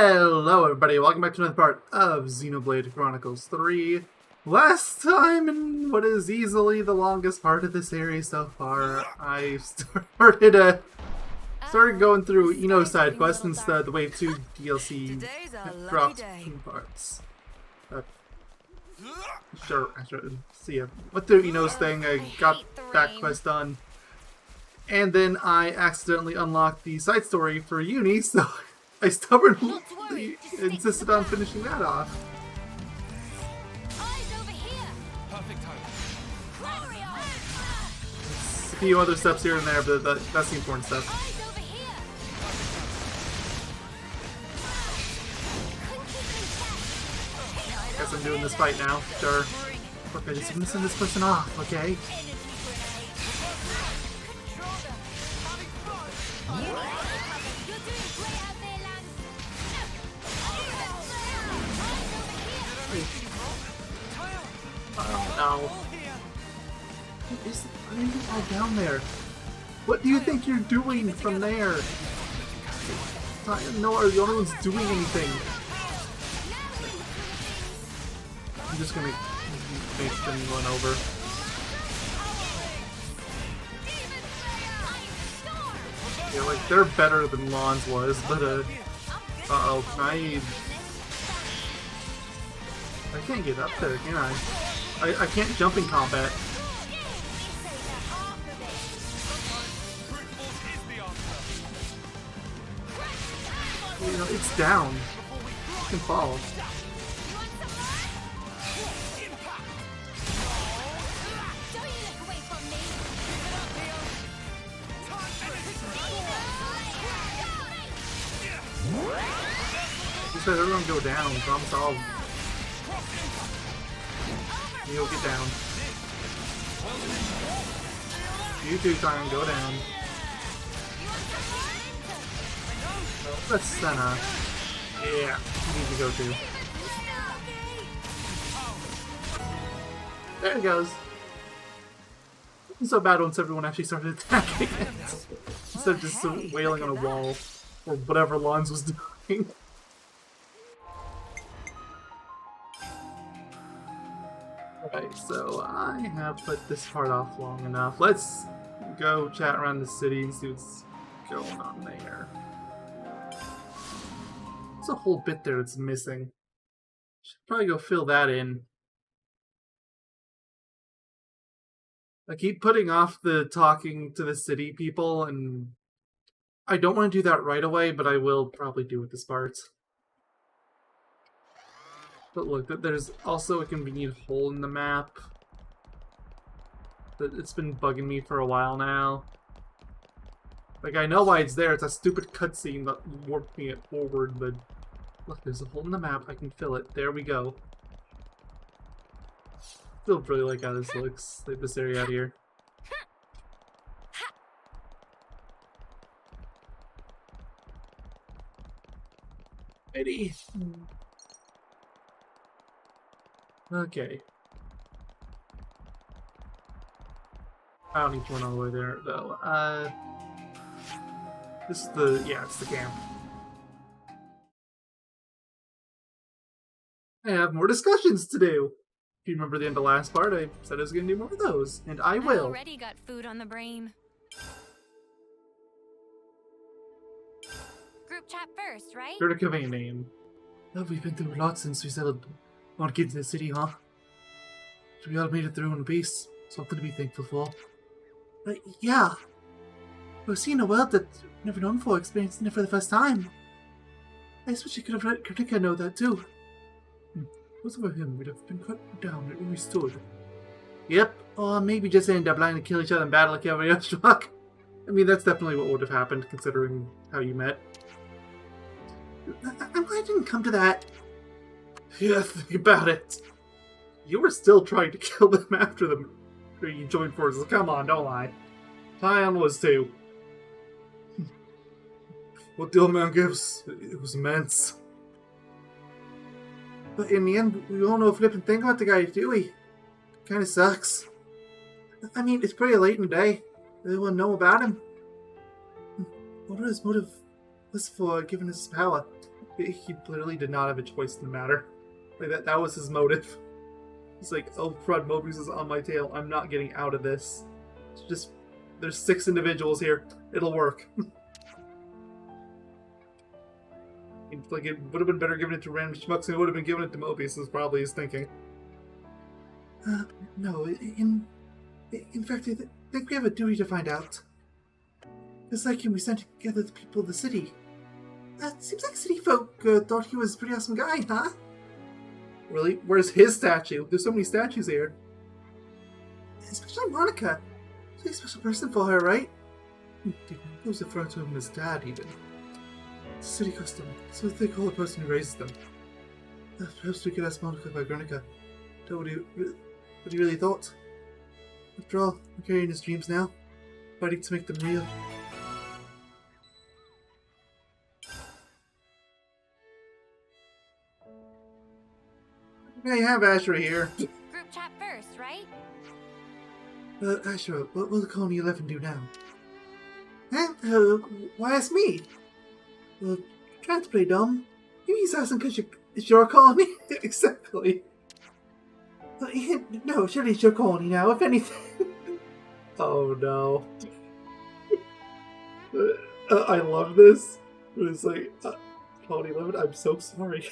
Hello everybody, welcome back to another part of Xenoblade Chronicles 3. Last time in what is easily the longest part of the series so far, I started going through Ino's side quest instead the Wave 2 DLC dropped 2 parts. Sure, I should see. I went through Ino's thing, I got that quest done, and then I accidentally unlocked the side story for Uni, so I stubbornly insisted on finishing that off. There's a few other steps here and there, but that's the important stuff. Guess I'm doing this fight now, sure. Look, I just want to send this person off, okay? Oh no. What is it? Why are you all down there? What do you think you're doing from there? No, the only one's doing anything. I'm just gonna make them run over. Yeah, like, they're better than Lon's was, but, uh-oh, I can't get up there, can I? I can't jump in combat. You know, it's down. You can fall. You said everyone go down, problem solved. You'll get down. You two try and go down. Oh, that's Senna. Yeah, you need to go too. There it goes. It wasn't so bad once everyone actually started attacking it. Instead of just wailing on a wall. Or whatever Lons was doing. Alright, so I have put this part off long enough. Let's go chat around the city and see what's going on there. There's a whole bit there that's missing. Should probably go fill that in. I keep putting off the talking to the city people, and I don't want to do that right away, but I will probably do it this part. But look, there's also a convenient hole in the map. It's been bugging me for a while now. Like, I know why it's there. It's a stupid cutscene that warped me it forward, but look, there's a hole in the map. I can fill it. There we go. I still really like how this looks. Like this area out here. Ready. Okay. I don't need to run all the way there, though. This is the... yeah, it's the camp. I have more discussions to do! If you remember the end of the last part, I said I was going to do more of those, and I will. I already got food on the brain. Group chat first, right? Sure to convey a name. Oh, we've been through a lot since we settled on kids in the city, huh? So we all made it through in one piece. Something to be thankful for. Yeah. We've seen a world that we've never known before, experiencing it for the first time. I wish you could have let Chronicles know that too. If it was for him, we'd have been cut down right where we stood. Yep, or maybe just end up lying to kill each other in battle like everybody else struck. I mean, that's definitely what would have happened, considering how you met. I'm glad I didn't come to that. Yeah, think about it. You were still trying to kill them after you joined forces. Come on, don't lie. Tyon was too. What the old man gives, it was immense. But in the end, we all know a flippin' thing about the guy, do we? Kinda sucks. I mean, it's pretty late in the day. Everyone know about him. What was his motive was for giving us his power? He literally did not have a choice in the matter. Like that was his motive. He's like, oh crud, Mobius is on my tail. I'm not getting out of this. It's just, there's 6 individuals here. It'll work. Like, it would have been better giving it to random schmucks than it would have been giving it to Mobius, is probably his thinking. No, in fact, I think we have a duty to find out. It's like him, we sent together the people of the city. Seems like city folk thought he was a pretty awesome guy, huh? Really? Where's his statue? There's so many statues here. Especially Monica. She's a special person for her, right? Who's referring to him as Dad, even? It's a city custom, so they call the person who raises them. Perhaps we could ask Monica about Guernica. What he really thought. After all, I'm carrying his dreams now, fighting to make them real. Now you have Ashra here. Group chat first, right? Ashra, what will the Colony 11 do now? Why ask me? Trying to play dumb. Maybe he's asking because it's your colony? Exactly. No, surely it's your colony now, if anything. Oh no. I love this. It's like, Colony 11, I'm so sorry.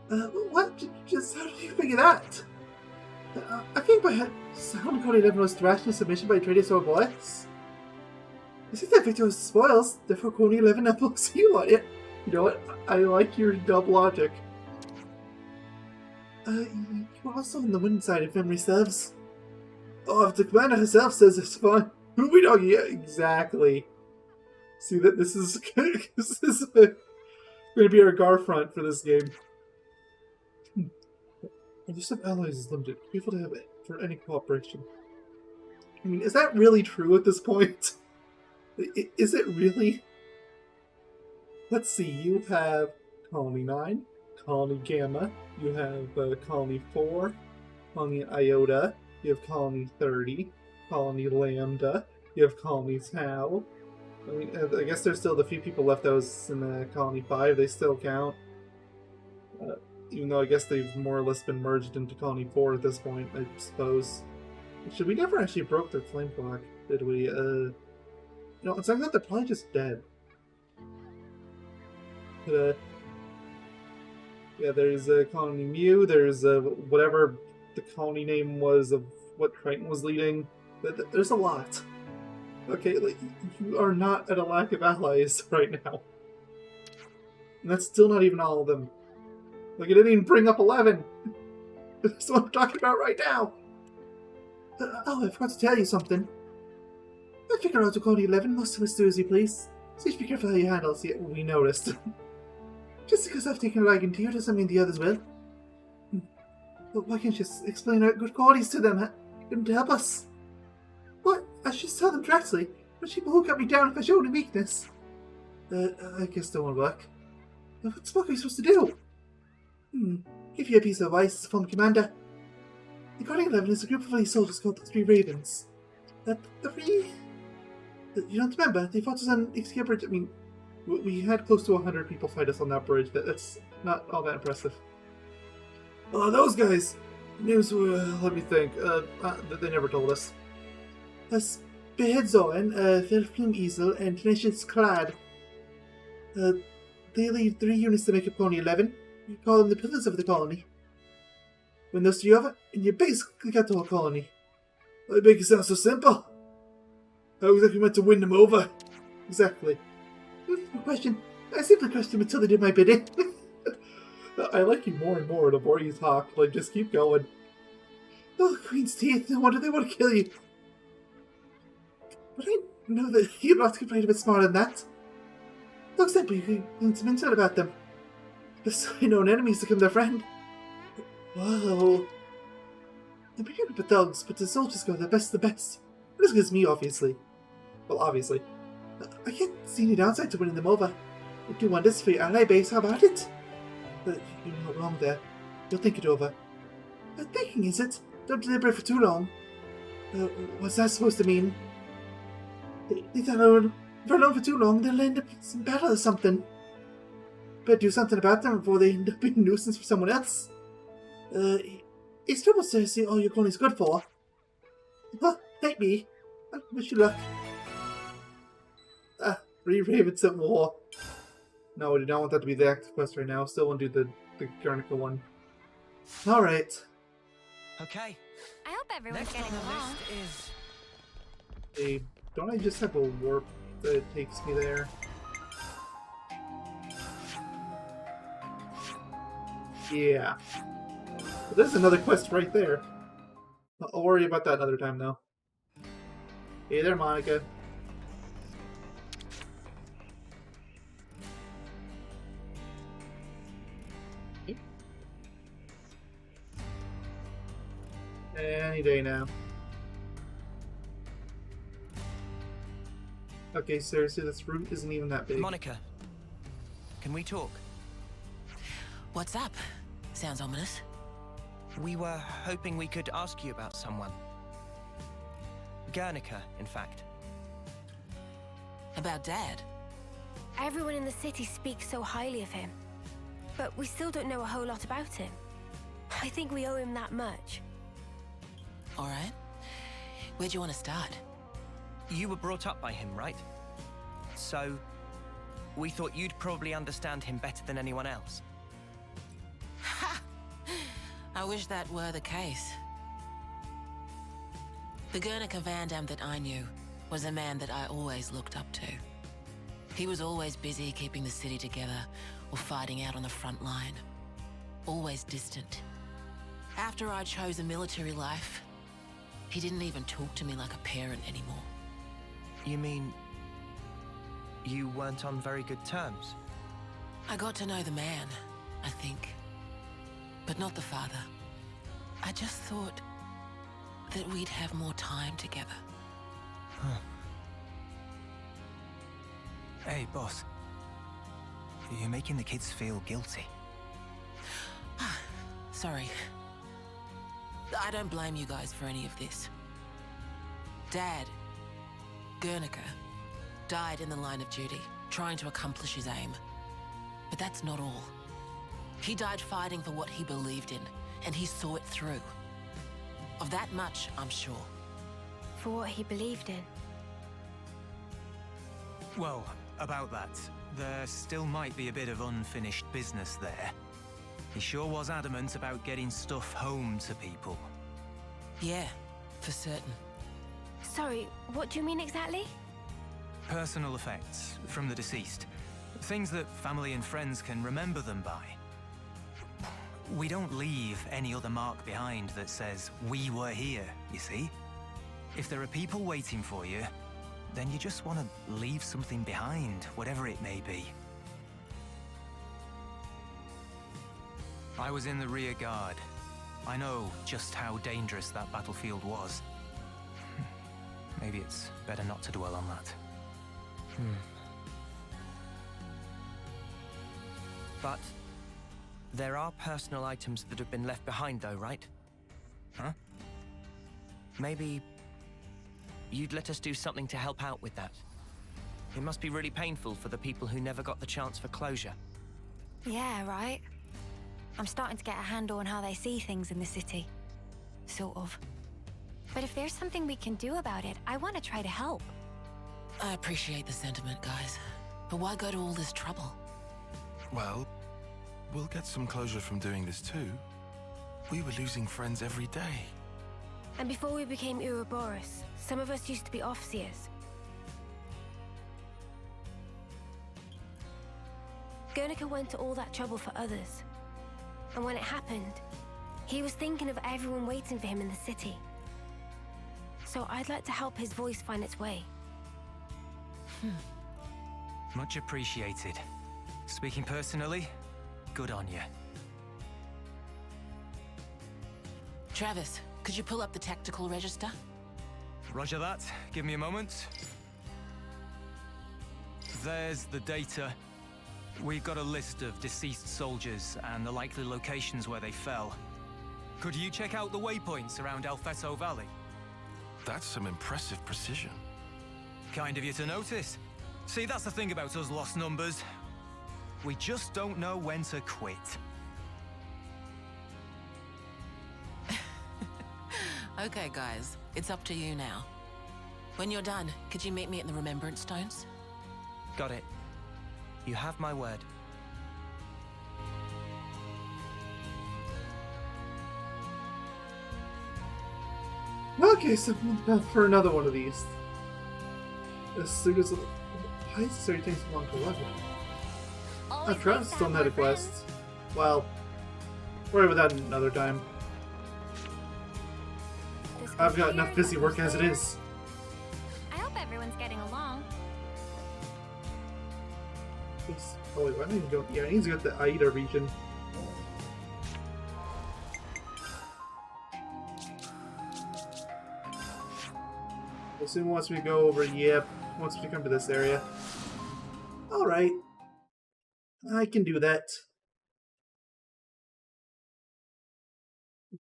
What? Just how did you figure that? I think by sound Colony 11 was thrashed in submission by Atreides or Boys. You think that Victor was spoils, therefore Colony 11 now looks you on it. You know what? I like your dumb logic. You were also on the winning side if memory serves. Oh, if the commander herself says it's fine. We don't, yeah, exactly. See that this is going to be our Gar front for this game. The use of allies is limited. People to have it for any cooperation. I mean, is that really true at this point? Is it really? Let's see. You have Colony 9, Colony Gamma. You have Colony 4, Colony Iota. You have Colony 30, Colony Lambda. You have Colony Tau. I mean, I guess there's still the few people left that was in Colony 5. They still count. Even though I guess they've more or less been merged into Colony 4 at this point, I suppose. Actually, we never actually broke their flame clock, did we? No, it's like that they're probably just dead. But, yeah, there's Colony Mew, there's whatever the colony name was of what Triton was leading. There's a lot. Okay, like, you are not at a lack of allies right now. And that's still not even all of them. Like, it didn't even bring up 11! That's what I'm talking about right now! Oh, I forgot to tell you something. I figure out to Colony 11, most of us do as you please. So you should be careful how you handle it. See, we noticed. Just because I've taken a liking to you doesn't mean the others will. But why can't you just explain our good qualities to them? Get them to help us? What? I should just tell them directly. But people who cut me down if I show any weakness. I guess that won't work. What are we supposed to do? Give you a piece of advice from Commander. The Colony 11 is a group of elite soldiers called the Three Ravens. The three... You don't remember? They fought us on Ixia Bridge. I mean, we had close to 100 people fight us on that bridge. That's not all that impressive. Oh, those guys! Names were, let me think. They never told us. Spearhead Zoran, Velflim Easel, and Tenacious Clad. They lead 3 units to make up Colony 11. You call them the pillars of the colony. When those 3 over, and you basically got the whole colony. I make it sound so simple. How exactly meant to win them over? Exactly. No question. I simply crushed them until they did my bidding. I like you more and more the more you talk. Like, just keep going. Oh, Queen's teeth. No wonder they want to kill you. But I know that you're not complain a bit smarter than that. Look simple, you can learn some intel about them. Besides known enemies to become their friend. Whoa. They're pretty good with thugs, but the soldiers go the best of the best. Not as good as me, obviously. Well, obviously. I can't see any downside to winning them over. We do wonders for your ally base, how about it? But you're not wrong there. You'll think it over. Thinking, is it? Don't deliberate for too long. What's that supposed to mean? If they're alone for too long, they'll end up in some battle or something. better do something about them before they end up being a nuisance for someone else. It's trouble to see all your is good for. Well, hate me. I wish you luck. Re-Raven some more. No, I do not want that to be the active quest right now. Still want to do the Chronicles one. Alright. Okay. I hope everyone's Next getting on the along. list is... Hey, don't I just have a warp that takes me there? Yeah. But there's another quest right there. I'll worry about that another time, though. Hey there, Monica. Any day now. Okay, seriously, this room isn't even that big. Monica, can we talk? What's up? Sounds ominous. We were hoping we could ask you about someone. Guernica, in fact. About Dad? Everyone in the city speaks so highly of him. But we still don't know a whole lot about him. I think we owe him that much. All right. Where'd you want to start? You were brought up by him, right? So, we thought you'd probably understand him better than anyone else. Ha! I wish that were the case. The Guernica Van Dam that I knew was a man that I always looked up to. He was always busy keeping the city together or fighting out on the front line. Always distant. After I chose a military life, he didn't even talk to me like a parent anymore. You mean... you weren't on very good terms? I got to know the man, I think. But not the father. I just thought that we'd have more time together. Huh. Hey, boss. You're making the kids feel guilty. Sorry. I don't blame you guys for any of this. Dad, Guernica, died in the line of duty, trying to accomplish his aim. But that's not all. He died fighting for what he believed in, and he saw it through. Of that much, I'm sure. For what he believed in. Well, about that, there still might be a bit of unfinished business there. He sure was adamant about getting stuff home to people. Yeah, for certain. Sorry, what do you mean exactly? Personal effects from the deceased. Things that family and friends can remember them by. We don't leave any other mark behind that says, we were here, you see? If there are people waiting for you, then you just want to leave something behind, whatever it may be. I was in the rear guard. I know just how dangerous that battlefield was. Maybe it's better not to dwell on that. But... there are personal items that have been left behind though, right? Huh? Maybe... you'd let us do something to help out with that. It must be really painful for the people who never got the chance for closure. Yeah, right. I'm starting to get a handle on how they see things in the city. Sort of. But if there's something we can do about it, I want to try to help. I appreciate the sentiment, guys. But why go to all this trouble? Well, we'll get some closure from doing this too. We were losing friends every day. And before we became Ouroboros, some of us used to be Offseers. Guernica went to all that trouble for others. And when it happened, he was thinking of everyone waiting for him in the city. So I'd like to help his voice find its way. Much appreciated. Speaking personally, good on you. Travis, could you pull up the tactical register? Roger that. Give me a moment. There's the data. We've got a list of deceased soldiers and the likely locations where they fell. Could you check out the waypoints around Alfeto Valley? That's some impressive precision. Kind of you to notice. See, that's the thing about us lost numbers. We just don't know when to quit. Okay, guys, it's up to you now. When you're done, could you meet me at the Remembrance Stones? Got it. You have my word. Okay, so for another one of these. As soon as why is this taking so long to level? I've tried still net a quest. Well, worry about that another time. I've got enough busy work as it is. I hope everyone's getting along. Oh wait, why am I even going? Yeah, I need to go to the Aida region. Assume once we go over, yep, once we come to this area. Alright. I can do that.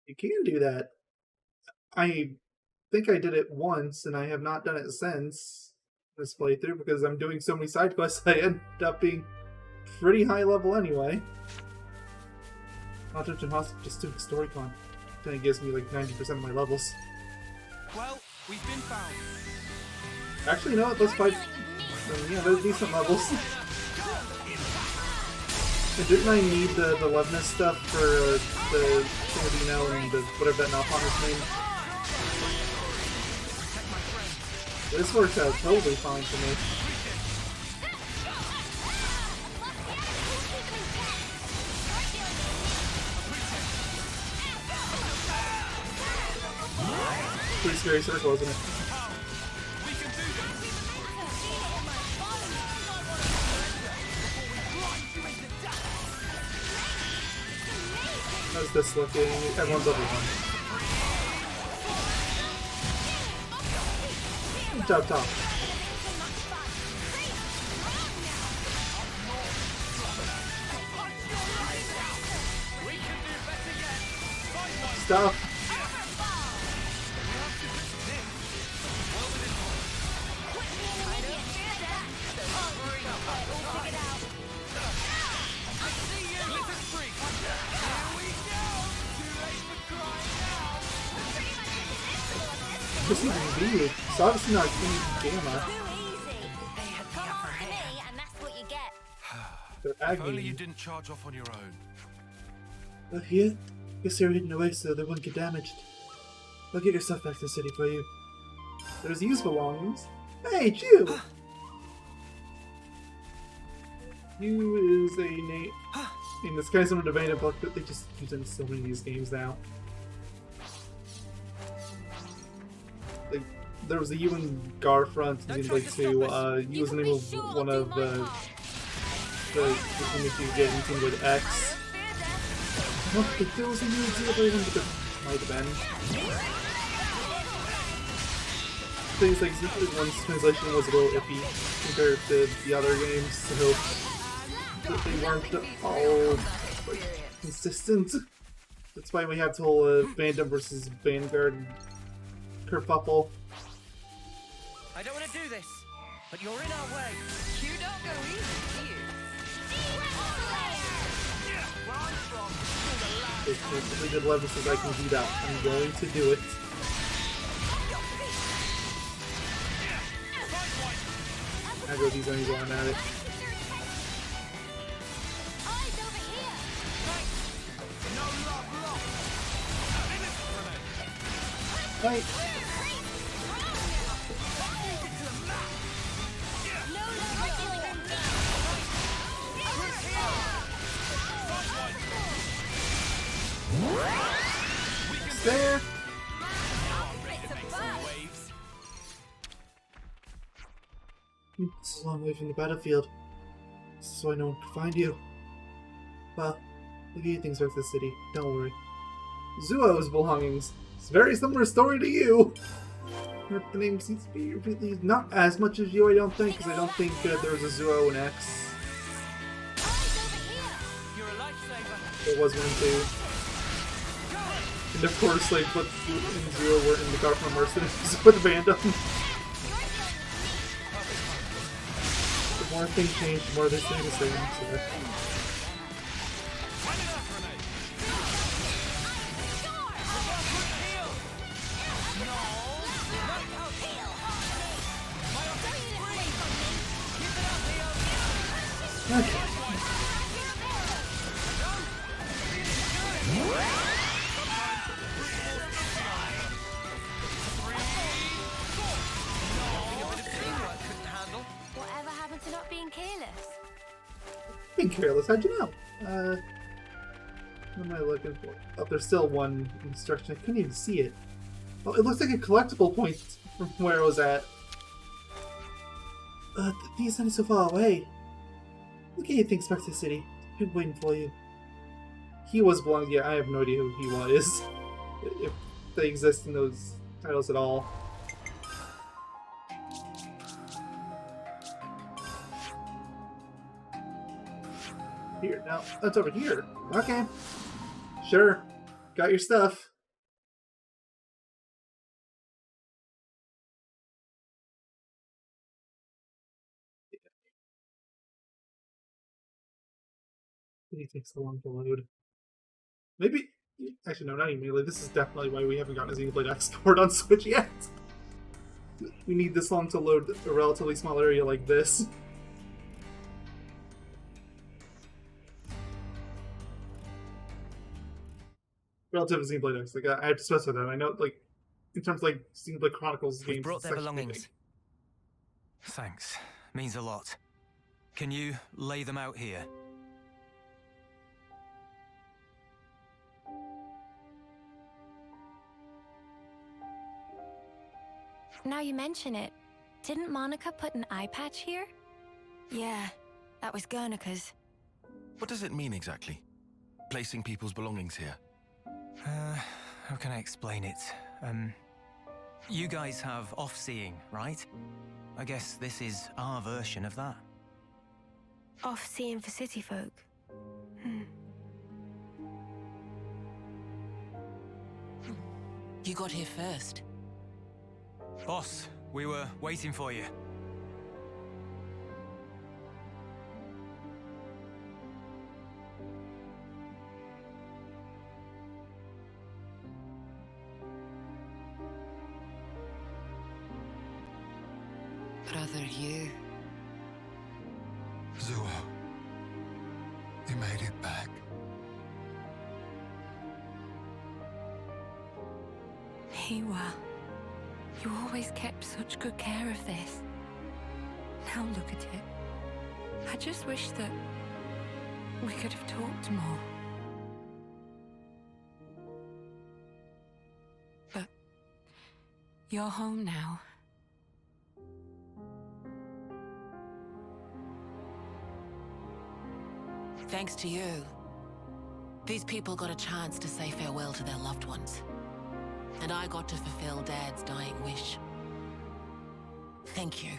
You can do that. I think I did it once, and I have not done it since this playthrough, because I'm doing so many side quests I end up being pretty high level anyway. Not touching hostage, just doing StoryCon. Then it gives me like 90% of my levels. Well, we've been found. Actually, you know what? Let's fight. Yeah, they're decent levels. And didn't I need the Levinus stuff for the Chandino and the whatever that Nalpon is named? This works out totally fine for me. Pretty scary circle, isn't it? How's this looking? Everyone's over one. Good job, Tom. Stop. This is even be. It's obviously not Gamma. They're If only agony. you didn't charge off on your own. Yeah? Guess they were hidden away so they wouldn't get damaged. I'll get your stuff back to the city for you. There's used belongings. Hey, Jew! You is a name. In this guy's under the vein of luck that they just use in so many of these games now. Like, there was a you and Gar front in like two. You was the name of one of the things you get in Team with X. I don't think there was a new deal, but there might have been. Things like one's translation was a little iffy compared to the other games, so they weren't all like, consistent. That's why we have the whole Phantom versus Vanguard kerfuffle. I don't want to do this, but you're in our way. You don't go easy, do you? It's basically good level says I can do that. I'm going to do it. I go these enemies while I'm at it. Fight! There! It's a long way from the battlefield, so I know one can find you. Well, I'll give you things back to the city, don't worry. Zuo's belongings. It's a very similar story to you! But the name seems to be really not as much as you, I don't think, because I don't think there was a Zuo in X. You're a lifesaver. There was one too. And of course, like, what in Zero were in the Garfield Mercenaries with Vandom. more things change, the more they stay the same. So. Okay. Whatever happened to not being careless? Being careless, how'd you know? What am I looking for? Oh, there's still one instruction. I couldn't even see it. Oh, it looks like a collectible point from where I was at. These are so far away. Look at you things back to the city. Been waiting for you. He was blonde. Yeah, I have no idea who he was. If they exist in those titles at all. Here, now, that's over here. Okay. Sure. Got your stuff. It takes so long to load. Maybe. Actually, no, not even melee. This is definitely why we haven't gotten a Xenoblade export on Switch yet. We need this long to load a relatively small area like this. Relative to Xenoblade X. Like, I have to specify that. I know, like, in terms of, like, Xenoblade Chronicles games. We've brought their belongings. Thanks. Means a lot. Can you lay them out here? Now you mention it, didn't Monica put an eye patch here? Yeah, that was Guernica's. What does it mean exactly? Placing people's belongings here? How can I explain it? You guys have off-seeing, right? I guess this is our version of that. Off-seeing for city folk. You got here first. Boss, we were waiting for you. Brother, you. Zuo, you made it back. Hiwa, you always kept such good care of this. Now look at it. I just wish that we could have talked more. But you're home now. Thanks to you, these people got a chance to say farewell to their loved ones. And I got to fulfill Dad's dying wish. Thank you.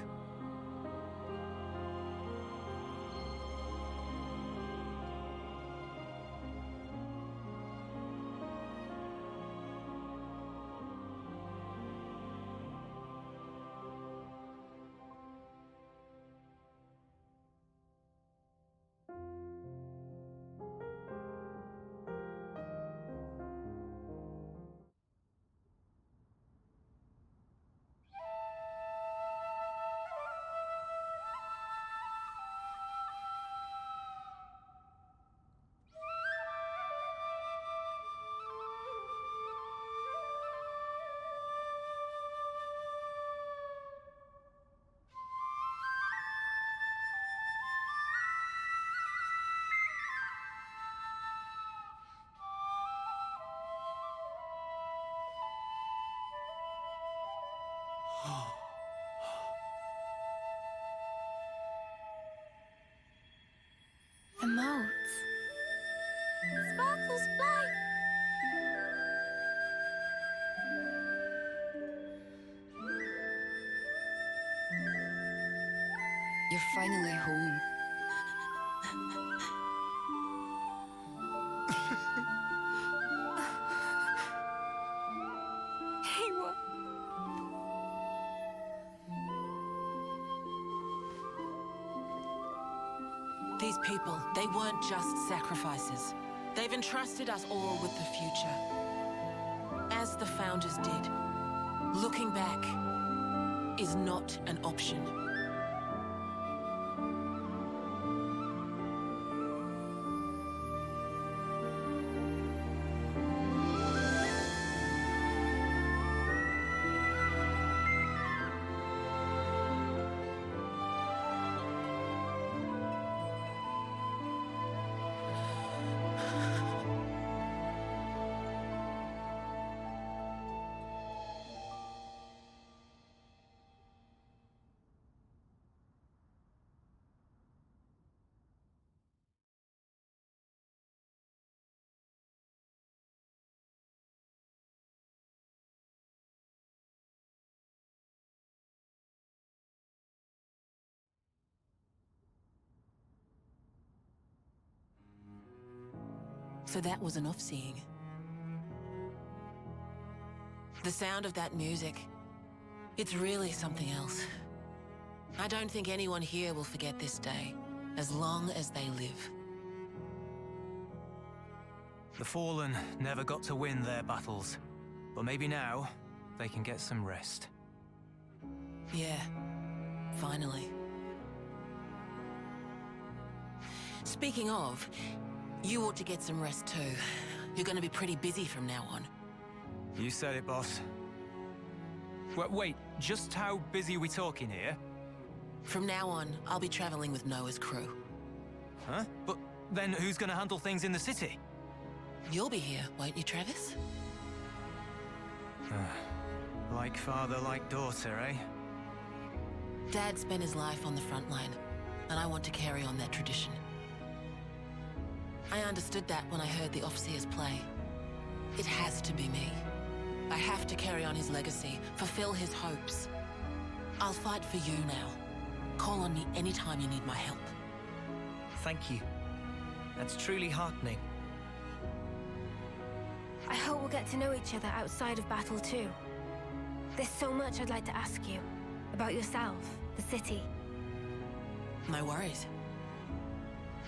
The motes. Sparkles fly. You're finally home. Hiwa. These people, they weren't just sacrifices. They've entrusted us all with the future. As the Founders did. Looking back is not an option. So that was an off-seeing. The sound of that music, it's really something else. I don't think anyone here will forget this day, as long as they live. The Fallen never got to win their battles, but maybe now they can get some rest. Yeah, finally. Speaking of, you ought to get some rest too. You're gonna be pretty busy from now on. You said it, boss. Wait, just how busy are we talking here? From now on, I'll be traveling with Noah's crew. Huh? But then who's gonna handle things in the city? You'll be here, won't you, Travis? Like father, like daughter, eh? Dad spent his life on the front line, and I want to carry on that tradition. I understood that when I heard the Overseers play. It has to be me. I have to carry on his legacy, fulfill his hopes. I'll fight for you now. Call on me anytime you need my help. Thank you. That's truly heartening. I hope we'll get to know each other outside of battle too. There's so much I'd like to ask you. About yourself, the city. No worries.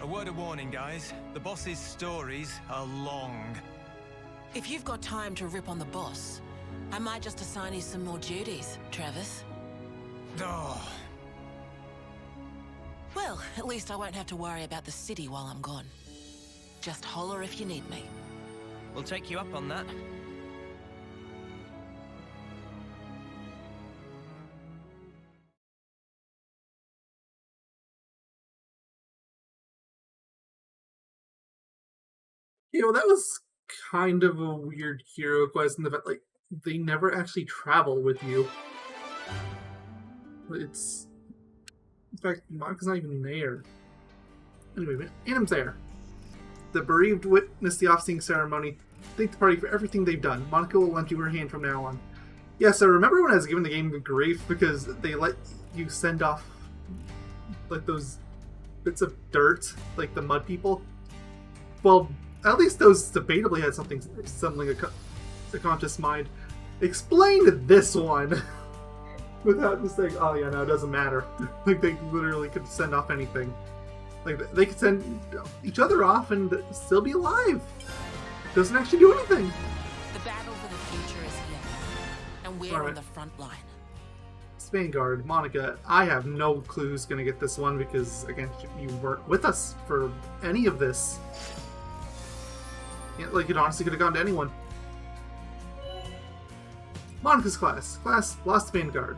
A word of warning, guys. The boss's stories are long. If you've got time to rip on the boss, I might just assign you some more duties, Travis. Oh. Well, at least I won't have to worry about the city while I'm gone. Just holler if you need me. We'll take you up on that. That was kind of a weird hero quest in the fact, like, they never actually travel with you. It's... In fact, Monica's not even there. Anyway, Adam's there. The bereaved witness the off-seeing ceremony. Thank the party for everything they've done. Monica will lend you her hand from now on. Yes, I remember when I was given the game grief because they let you send off, like, those bits of dirt, like the mud people. Well, at least those debatably had something a conscious mind. Explain this one without just saying, oh yeah, no, it doesn't matter. Like, they literally could send off anything. Like, they could send each other off and still be alive. Doesn't actually do anything. The battle for the future is here, and we're on the front line. Vanguard, Monica, I have no clue who's gonna get this one because, again, you weren't with us for any of this. Yeah, like, it honestly could have gone to anyone. Monica's class. Class Lost Vanguard.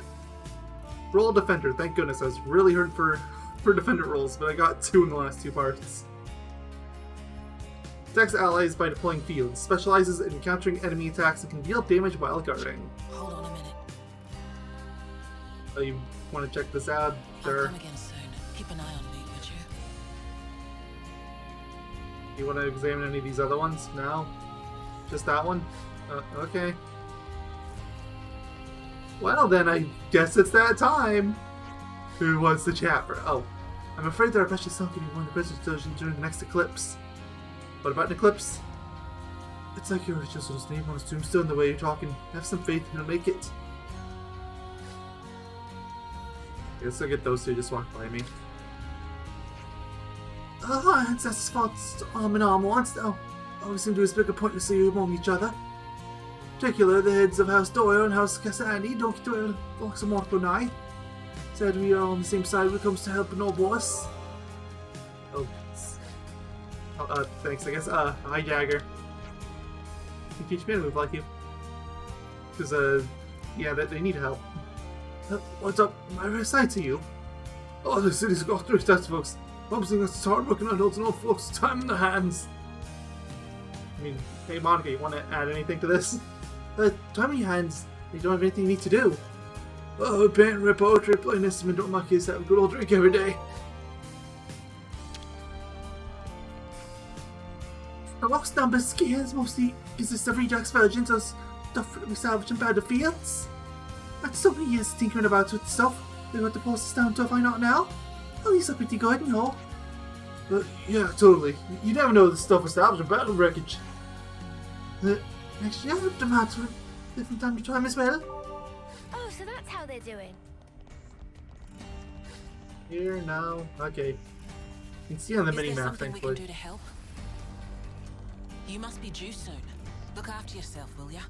Roll Defender. Thank goodness. I was really hurting for Defender rolls, but I got 2 in the last 2 parts. Attacks allies by deploying fields. Specializes in countering enemy attacks and can deal damage while guarding. Hold on a minute. Oh, you want to check this out? I'll come again soon. Keep an eye on me, would you? You want to examine any of these other ones? No? Just that one? Okay. Well then, I guess it's that time! Who wants to chat for? Oh. I'm afraid that our precious son can be one of the precious children during the next eclipse. What about an eclipse? It's like your just his name on his tombstone the way you're talking. Have some faith and he'll make it. I guess I'll get those two just walk by me. our ancestors fought arm in arm once, now all we seem to do is pick a pointlessly among each other. In particular, the heads of House Doyle and House Cassani don't get to walk some more nigh. Said we are on the same side when it comes to helping our boss. Oh, thanks, I guess. Hi, Jagger. You teach me a move like you. Because, yeah, they need help. What's up? Am I right to you? Oh, the city's got through stats, folks. Promising us to start working adults and old folks with time in their hands. I mean, hey, Monica, you want to add anything to this? Time in your hands. You don't have anything you need to do. Oh, paint, rip poetry, play an instrument, don't knock yourself. Good old drink every day. The lost number skiers mostly consist of rejects, virgins, or stuff that we salvage in bad fields. That's so many years tinkering about with stuff. We got the posters down to find out now. At least I'm pretty good, you know. Yeah, totally. You never know this stuff was salvaged in battle wreckage. Actually, I have them out from time to time as well. Oh, so that's how they're doing. Here, now, okay. You can see on the mini map, something we thankfully. can do to help? You must be due soon. Look after yourself, will ya?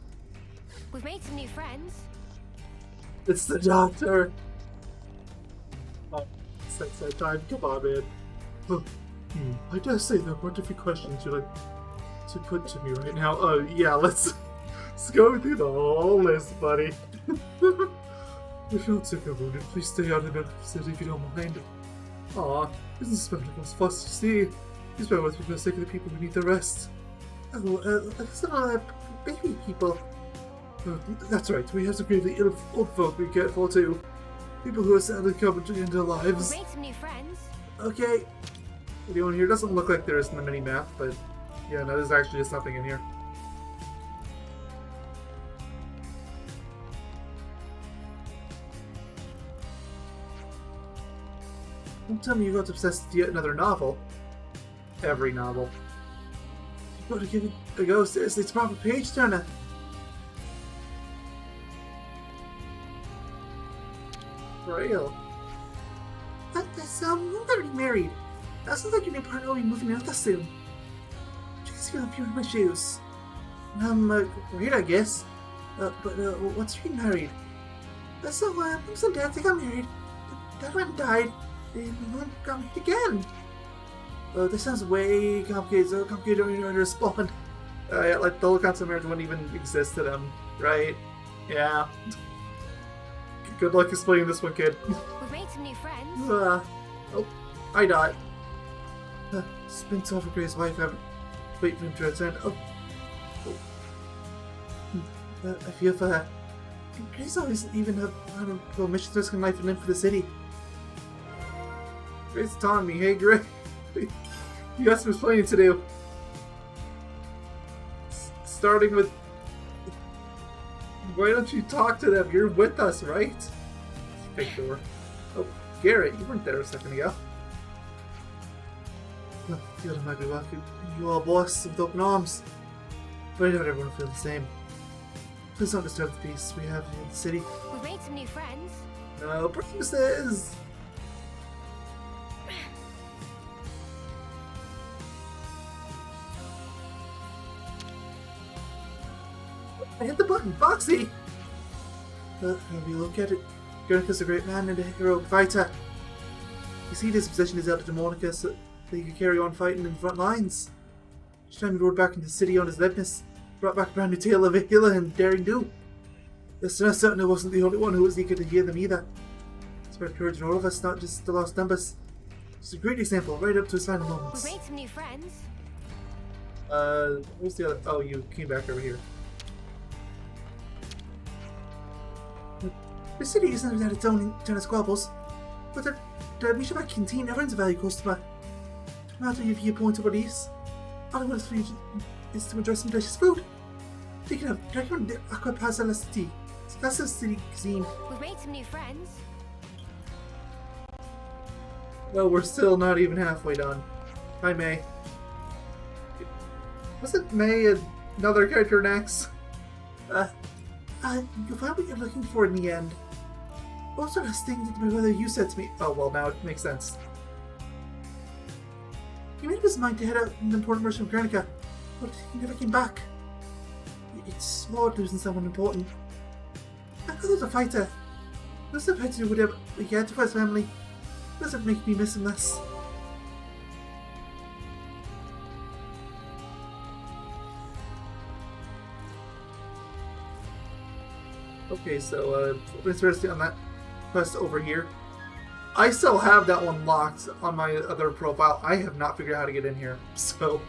We've made some new friends. It's the doctor. Oh, it's that time. Come on, man. I dare say there are more different questions you'd like to put to me right now. Oh, yeah, let's go through the whole list, buddy. If you're not sick or wounded, please stay out of the city if you don't mind. Aw, isn't spectacles fuss to see? He's better with me for the sake of the people who need the rest. Oh, some baby people. Oh, that's right, we have some gravely ill old folk we care for too. People who are sadly coming to the end of their lives. We've made some new friends. Okay. The one here doesn't look like there is in the mini map, but yeah, no, there's actually just nothing in here. Don't tell me you got obsessed with yet another novel. Every novel. You gotta give it a go, seriously, it's a proper page turner. Real. That's, you're already married. That sounds like your new partner will be moving out soon. Just feel up in my shoes. Great, I guess. But what's you getting married? So, Moms and Dad, they got married. Dad went and died. And Mom got married again. This sounds way complicated, so complicated I don't even know how to respond. Yeah, like the whole concept of marriage wouldn't even exist to them, right? Yeah. Good luck explaining this one, kid. We've made some new friends. Oh, I died. Spin off for Gray's wife. I'm waiting for him to return. I feel for her. Gray's always even have missions risk and life and limb for the city. Gray's taunting me. Hey, Gray. You got some explaining to do. Starting with, why don't you talk to them? You're with us, right? Fake door. Oh, Garrett, you weren't there a second ago. Well, the other might be welcome. You all boss with open arms. But I doubt everyone will feel the same. Please don't disturb the peace we have in the city. We've made some new friends. No promises. I hit the button, Foxy! Have you look at it? Guernica's a great man and a heroic fighter. You see, this position is held to Monica so that he could carry on fighting in the front lines. Each time he rode back into the city on his likeness, brought back a brand new tale of Hila and daring do. Yes, and I'm certain I wasn't the only one who was eager to hear them either. Spread courage in all of us, not just the lost numbers. It's a great example, right up to his final moments. We've made some new friends. Where's the other? Oh, you came back over here. The city isn't without its own internal squabbles, but the Mishabak canteen everyone's a value customer. No matter your viewpoint or beliefs, all I want for you is to enjoy some delicious food. Speaking of, I recommend the Aqua Pazza Tea. That's a city cuisine. We've made some new friends. Well, we're still not even halfway done. Hi, May. Wasn't May another character next? You found what you're looking for in the end. What was the last thing that my brother you said to me? Oh, well, now it makes sense. He made up his mind to head out in an important mission of Guernica, but he never came back. It's hard losing someone important. I thought as a fighter. Those of who would ever get to his family doesn't make me miss him less. Okay, so interesting on that quest over here. I still have that one locked on my other profile. I have not figured out how to get in here, so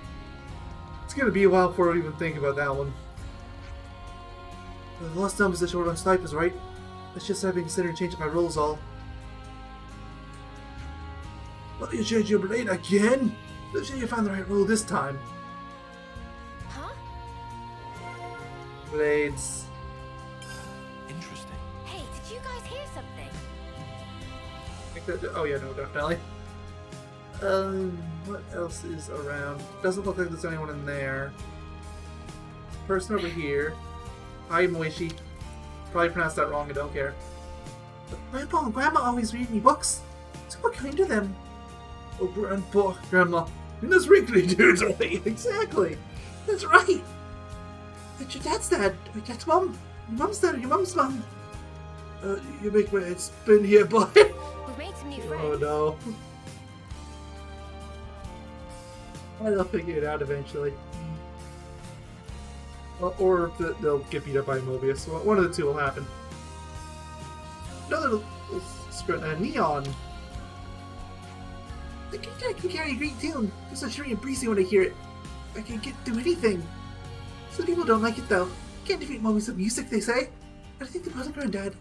it's gonna be a while before I even think about that one. The last time was a short on snipers, right? It's just I've been considering changing my roles all. Well, you changed your blade again? I'm sure you found the right role this time. Huh? Blades. Interesting. Hey, did you guys hear something? Oh yeah, no, definitely. What else is around? Doesn't look like there's anyone in there. Person over here. Hi, Moishi. Probably pronounced that wrong, I don't care. But Grandpa and Grandma always read me books. So what kind of them? Oh, Grandpa, Grandma. And those wrinkly dudes, are they? Exactly. That's right. That's your dad's dad. Your dad's mom. Your mom's dad. Your mom's mom. You make my head spin here, boy. We've made some new friends. Oh no. I'll figure it out eventually. Or they'll get beat up by Mobius. One of the two will happen. Another neon. I can carry a great tune. It's so cheery and breezy when I hear it. I can get through anything. Some people don't like it though. Can't defeat Mobius with music, they say. But I think they're brother Granddad.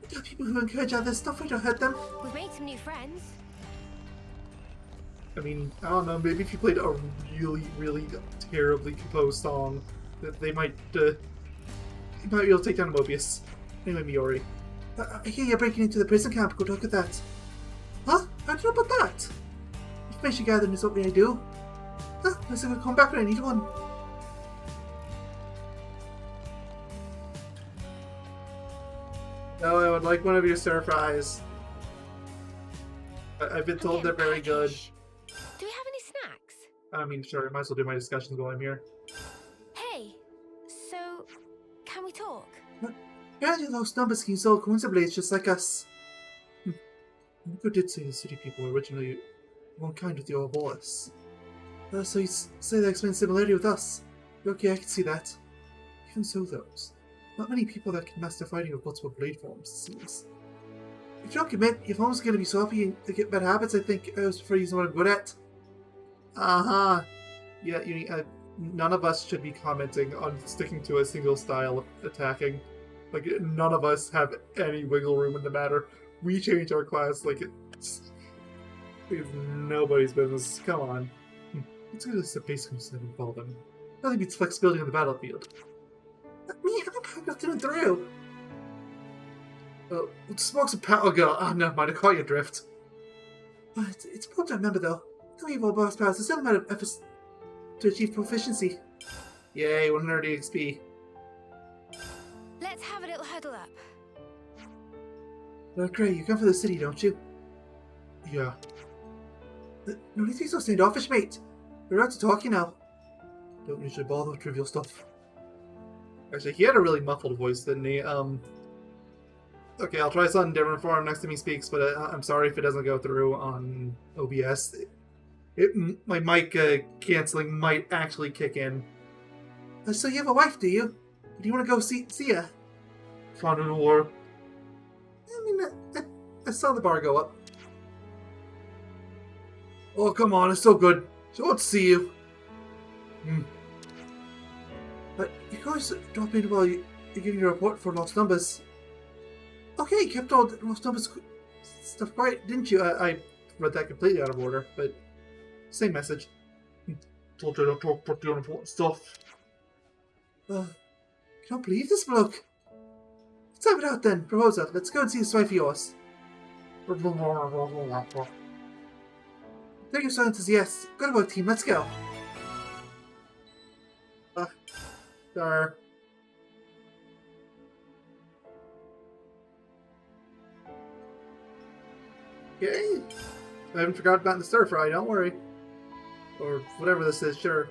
I tell people who encourage others, don't try to hurt them. We've made some new friends. I mean, I don't know, maybe if you played a really, really terribly composed song, that they might be able to take down Mobius. Anyway, Miori. I hear you're breaking into the prison camp. Go look at that. Huh? How do you know about that? Information gathering is what I do. Huh? I said I'll come back when I need one. No, I would like one of your stir fries. I've been told they're very good. Do we have any snacks? I mean, sure, I might as well do my discussions while I'm here. Hey, so can we talk? Apparently those numbers can solve Xenoblade just like us. Nico did say the city people were originally one kind with your voice. So you say they explain similarity with us. Okay, I can see that. Even so, though, not many people that can master fighting with multiple blade forms, it seems. If you don't commit, if home's gonna be so happy to get bad habits, I think I always prefer using what I'm good at. Uh-huh. Yeah, none of us should be commenting on sticking to a single style of attacking. Like, none of us have any wiggle room in the matter. We change our class like it's nobody's business. Come on. It's good as the basic instead of all them. Nothing beats flexibility on the battlefield. Me, I'm not through and through. Smoke some power, girl. Oh, never mind, I caught you adrift. It's important to remember, though. No evil boss powers, there's still a matter of efforts to achieve proficiency. Yay, 130 XP. Let's have a little huddle up. Great, you come from the city, don't you? Yeah. No need to be so standoffish, mate. We're out to talk, you know. Don't usually bother with trivial stuff. Actually, he had a really muffled voice, didn't he? Okay, I'll try something different for him next time he speaks, but I'm sorry if it doesn't go through on OBS. My mic canceling might actually kick in. So you have a wife, do you? Do you want to go see ya? Found an war. I mean, I saw the bar go up. Oh, come on, it's so good. She wants to see you. But you guys drop in while you're giving your report for lost numbers. Okay, you kept all the lost numbers stuff quiet, didn't you? I read that completely out of order, but same message. Told you not to talk about the unimportant stuff. I can't believe this bloke. Let's have it out then. Proposal. Let's go and see this wife of yours. Take your silence as yes. Good work, team. Let's go. Sure. Okay. I haven't forgotten about the stir fry, don't worry. Or whatever this is, sure.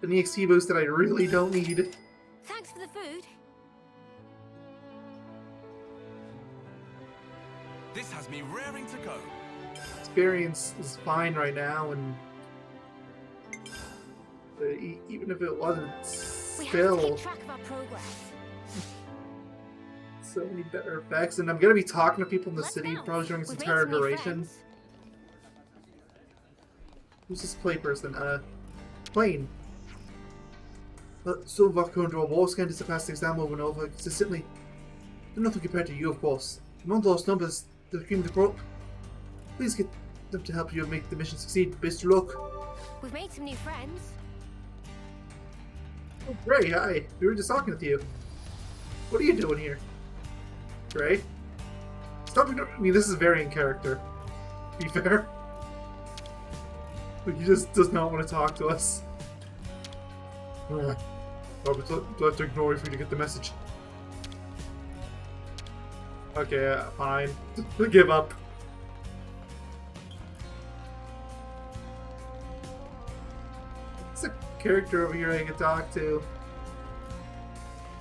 An EXP boost that I really don't need. Thanks for the food. This has me raring to go. Experience is fine right now, and even if it wasn't, We have to still keep track of our progress. so many better effects. And I'm gonna be talking to people in the Let's city bounce. probably during this We've made entire some new duration. friends. Who's this play person? Plane. Some of our current robots can just pass the exam over and over consistently. They're nothing compared to you, of course. Among those numbers, the cream of the crop. Please get them to help you make the mission succeed. Best of luck. We've made some new friends. Oh, Gray, hi. We were just talking with you. What are you doing here? Gray? Stop ignoring me. This is very in character. To be fair. Like, he just does not want to talk to us. Robert, do I have to ignore you for you to get the message? Okay, fine. I give up. It's a character over here I can talk to.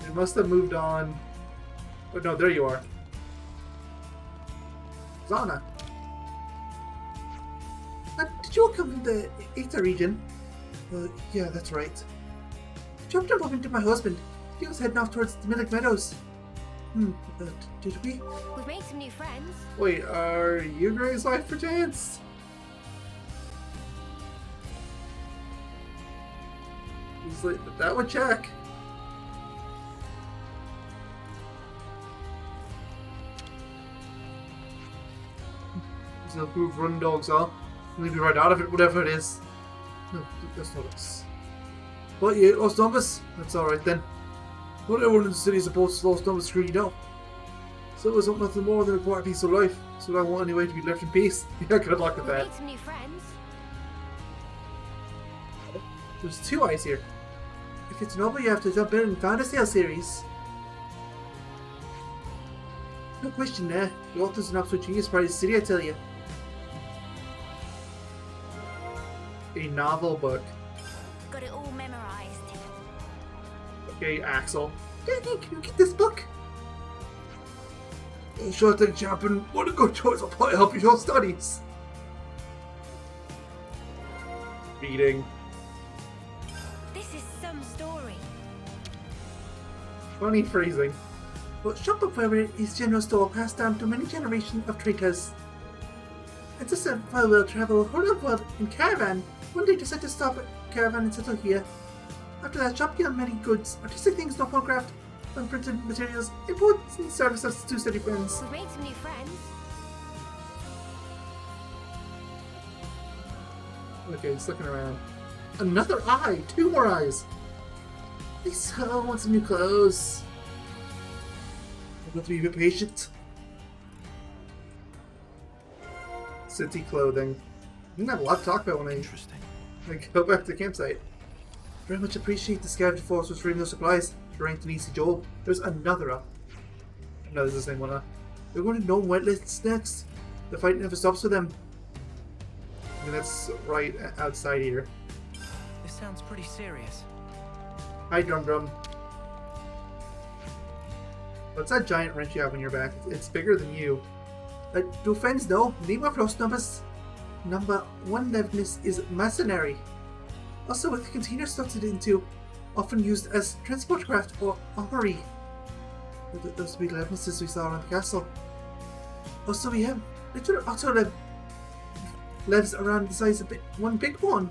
It must have moved on. Oh no, there you are. Zana. Did you all come from the Eta region? Yeah, that's right. Jumped up into my husband. He was heading off towards the Midland Meadows. Did we? We've made some new friends. Wait, are you Gray's wife for chance? He's like, that would check. There's no proof run dogs are. Leave me right out of it, whatever it is. No, that's not us. But yeah, lost numbers? That's alright then. Not everyone in the city is opposed to lost numbers, screw you know. So it was nothing more than a quiet piece of life. So I want anyway to be left in peace. Yeah, good luck with We've that. made some new friends. There's two eyes here. If it's novel, you have to jump in and find a sale series. No question there. The author's an absolute genius part of the city, I tell you. A novel book. Got it all memorized. Okay, Axel. Danny, can you get this book? Oh, sure thing, champion. What a good choice. I'll probably help you with your studies. Reading. This is some story. Funny phrasing. But shop up wherever is general store passed down to many generations of traders. It's just a farewell travel around the world in caravan. One day decide to stop at caravan and settle here. After that, shop get many goods, artistic things, no craft, unprinted materials, imports and services to steady friends. We've made some new friends. Okay, just looking around. Another eye! 2 more eyes! I so want some new clothes. I've got to be a bit patient. City clothing. I'm gonna have a lot to talk about when I go back to the campsite. Very much appreciate the scavenger force was freeing those supplies. Sure ain't an easy job. There's another up. No, this is the same one. We're going to known wetlands next. The fight never stops with them. I mean, that's right outside here. This sounds pretty serious. Hi, Drum Drum. What's that giant wrench you have on your back? It's bigger than you. Do friends know? Name of lost numbers. Number 111 is mercenary. Also with containers slotted into, often used as transport craft or armory. Those big levinesses we saw around the castle. Also we have little auto levs around the size of one big one.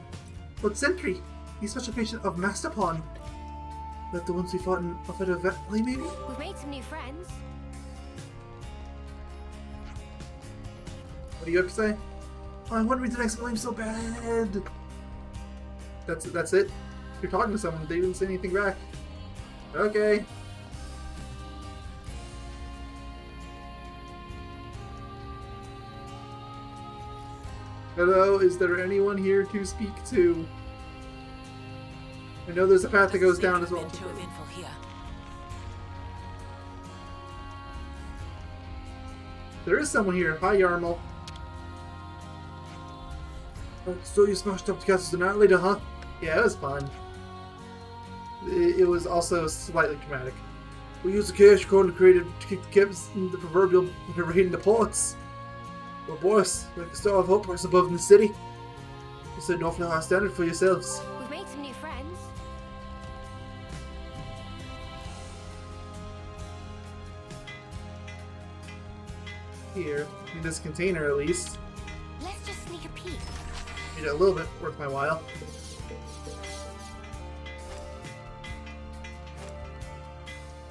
But Sentry, the special creation of Master Pawn. Like the ones we fought in Alfredo Valley, maybe? We've made some new friends. What do you have to say? Oh, I want to read the next volume so bad. That's it? You're talking to someone, they didn't say anything back. Okay. Hello, is there anyone here to speak to? I know there's a path that goes down as well. Too eventful here. There is someone here. Hi, Yarmul. So you smashed up the castles an hour later, huh? Yeah, it was fun. It was also slightly dramatic. We used the chaos code created to keep the kids in the proverbial raiding the ports. Well, boys, like a star of hope was above in the city. You said an awfully high standard for yourselves. We've made some new friends. Here, in this container at least. Let's just sneak a peek. Made it a little bit worth my while.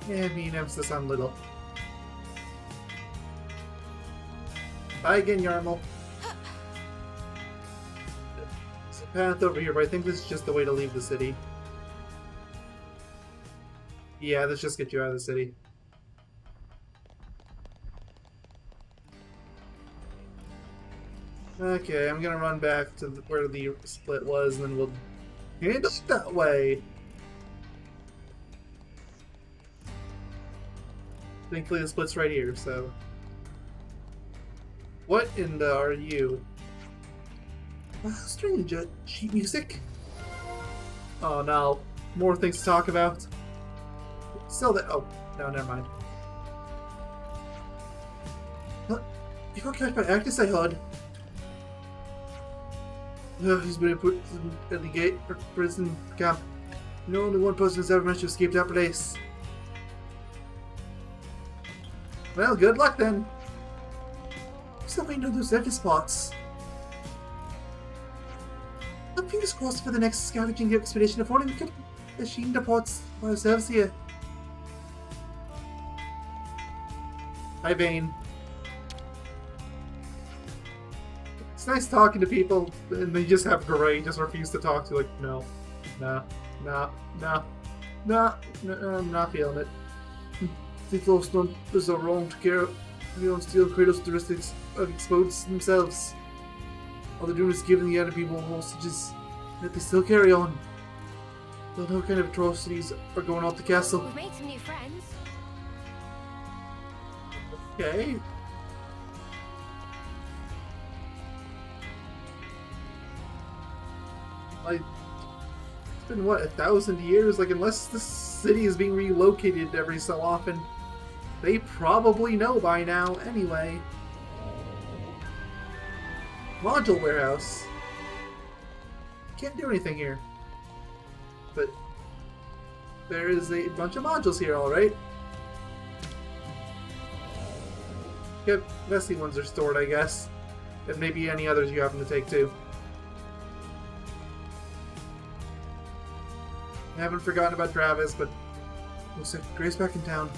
Yeah, me and emphasis on little. Bye again, Yarmul. There's a path over here, but I think this is just the way to leave the city. Yeah, let's just get you out of the city. Okay, I'm gonna run back to where the split was, and then we'll handle it that way. Thankfully, the split's right here, so... What in the are you? Strange, sheet music? Oh no, more things to talk about. Still that. Oh, no, never mind. Huh? You got catch by Actus, I heard. He's been put at the gate or prison camp. You know, only one person has ever managed to escape that place. Well, good luck then. Still waiting on those empty spots. Fingers crossed for the next scavenging expedition if only we could machine the pots by ourselves here. Hi, Vane. It's nice talking to people, and they just have Gray just refuse to talk to, like, no, I'm not feeling it. The close numbers are wrong to care. We don't steal Kratos' characteristics and expose themselves. All they're doing is giving the other people hostages, yet they still carry on. Don't know what kind of atrocities are going on at the castle. We've made some new friends. Okay. Like, it's been what, 1,000 years? Like, unless the city is being relocated every so often, they probably know by now anyway. Module warehouse. Can't do anything here. But there is a bunch of modules here, alright. Yep, messy ones are stored, I guess. And maybe any others you happen to take too. I haven't forgotten about Travis, but looks like Gray's back in town.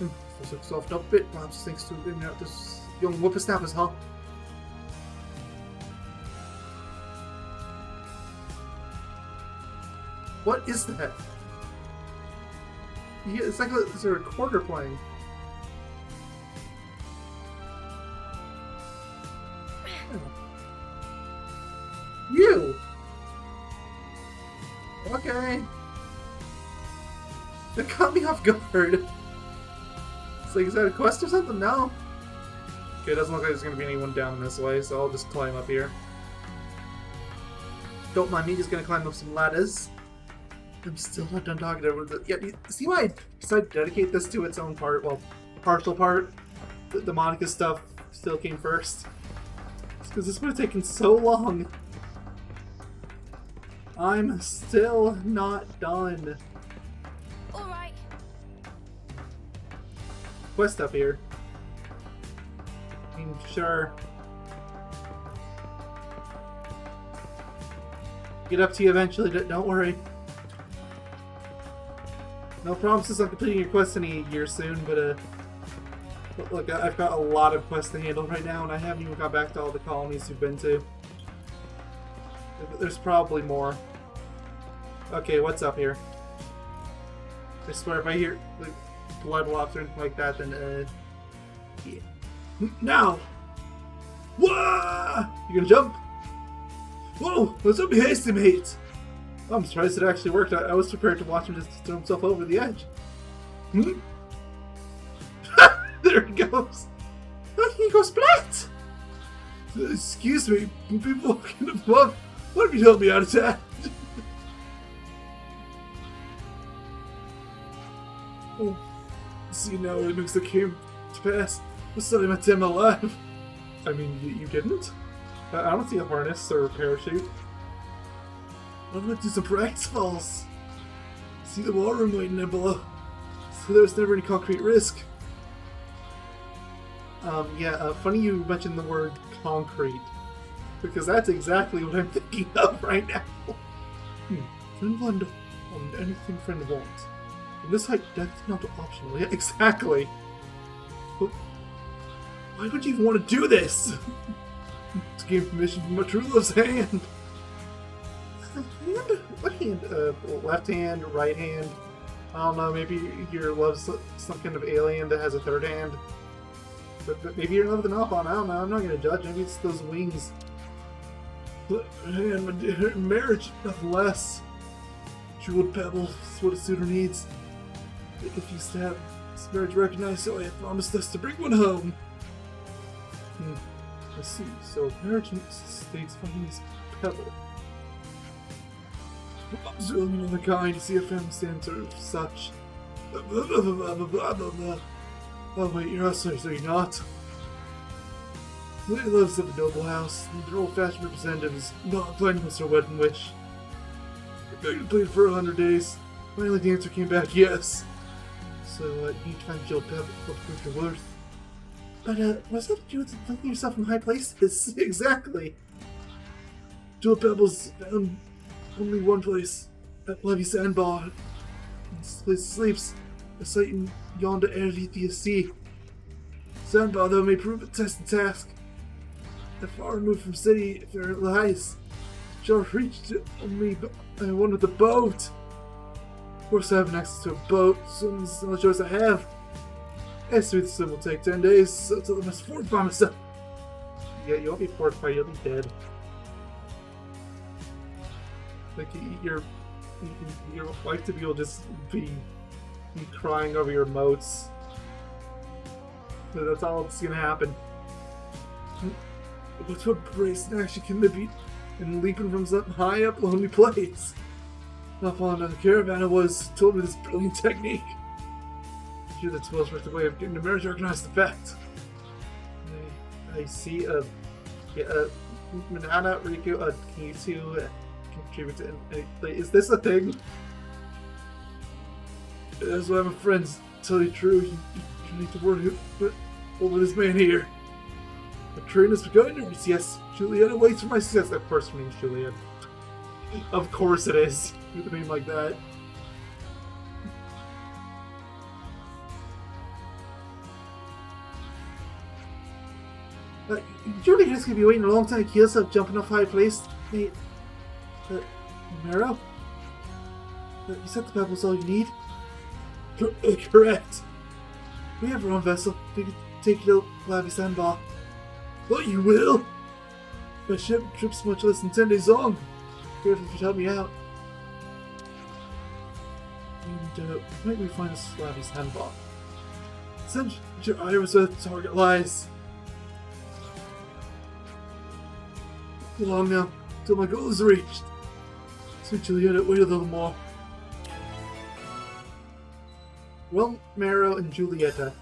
Looks like softened up a bit, perhaps thanks to bringing out this young whippersnappers, huh? What is that? Yeah, it's like there's a recorder playing. You! Okay. That caught me off guard. It's like, is that a quest or something? No. Okay, it doesn't look like there's going to be anyone down this way, so I'll just climb up here. Don't mind me, just going to climb up some ladders. I'm still not done talking to everyone. Yeah, you see why I decided to dedicate this to its own part? Well, partial part. The Monica stuff still came first. It's because this would have taken so long. I'm still not done. Alright. Quest up here. I mean, sure. Get up to you eventually, don't worry. No promises on completing your quest in a year soon, but look, I've got a lot of quests to handle right now, and I haven't even got back to all the colonies you've been to. There's probably more. Okay, what's up here? I swear if I hear like, blood lops or anything like that, then yeah. Now! Whoa! You gonna jump? Whoa! Let's not be hasty, mate! I'm surprised it actually worked. I was prepared to watch him just throw himself over the edge. Hmm? There he goes! Look, he goes splat! Excuse me, people walking above. What if you help me out of town? Oh, see now it looks like came to pass. I thought I meant him alive. I mean, you didn't? I don't see a harness or a parachute. I'm gonna do some practice falls. See the war room waiting there below. So there was never any concrete risk. Funny you mentioned the word concrete. Because that's exactly what I'm thinking of right now. Friend land on anything friend wants. In this height, death is not optional. Yeah, exactly. But why would you even want to do this? To gain permission from a true love's hand. Hand? What hand? Left hand, right hand. I don't know, maybe your love's some kind of alien that has a third hand. But maybe you're in love with an Alpon, I don't know, I'm not gonna judge, maybe it's those wings. But, man, marriage, nothing less. Jeweled pebble is what a suitor needs. If you stab, this marriage recognized, so I have promised us to bring one home. I see, so marriage states finding this pebble. Love's really another kind, see a family stands or such. Oh wait, you're outside, so you're not. Lily lives at the noble house, and their old-fashioned representative is not planning with her wedding wish. I played for 100 days. Finally the answer came back, yes. So, you need to find the jeweled pebble to prove your worth. But, what's that to do with thinking yourself from high places? Exactly. Jeweled pebbles found only one place, at Levy Sandbar. This place sleeps, a sight in yonder area sea. Sandbar, though, may prove a tested task. They're far removed from city if there lies. Shall reach only one with a boat. Of course, I have access to a boat, so this is the only choice I have. As to the swim will take 10 days, so till I must fortify myself. Yeah, you won't be fortified, you'll be dead. Like, your wife to be will just be crying over your moats. So that's all that's gonna happen. But what brace in action can there be in leaping from some high up lonely place? Up on the caravan I was told me this brilliant technique. Sure, that's well worth the way of getting the marriage organized. The fact. I see Manana, Riku, can you two contribute to is this a thing? That's why my friends tell you true. You need to work over this man here. The train has begun. Yes, Julietta waits for my success. Of course, her name's Juliet. Of course it is. With a name like that. Juliet's gonna be waiting a long time to kill herself jumping off high place. Hey, Mero? You said the pebble's all you need? Correct. We have our own vessel. We can take it to Lavi Sandbar. But you will? My trip's much less than 10 days long. Careful if you help me out. And, where might we find a Lavi Sandbar? Send your items where the target lies. Go along now, till my goal is reached. Sweet Julietta, wait a little more. Well, Mero and Julietta.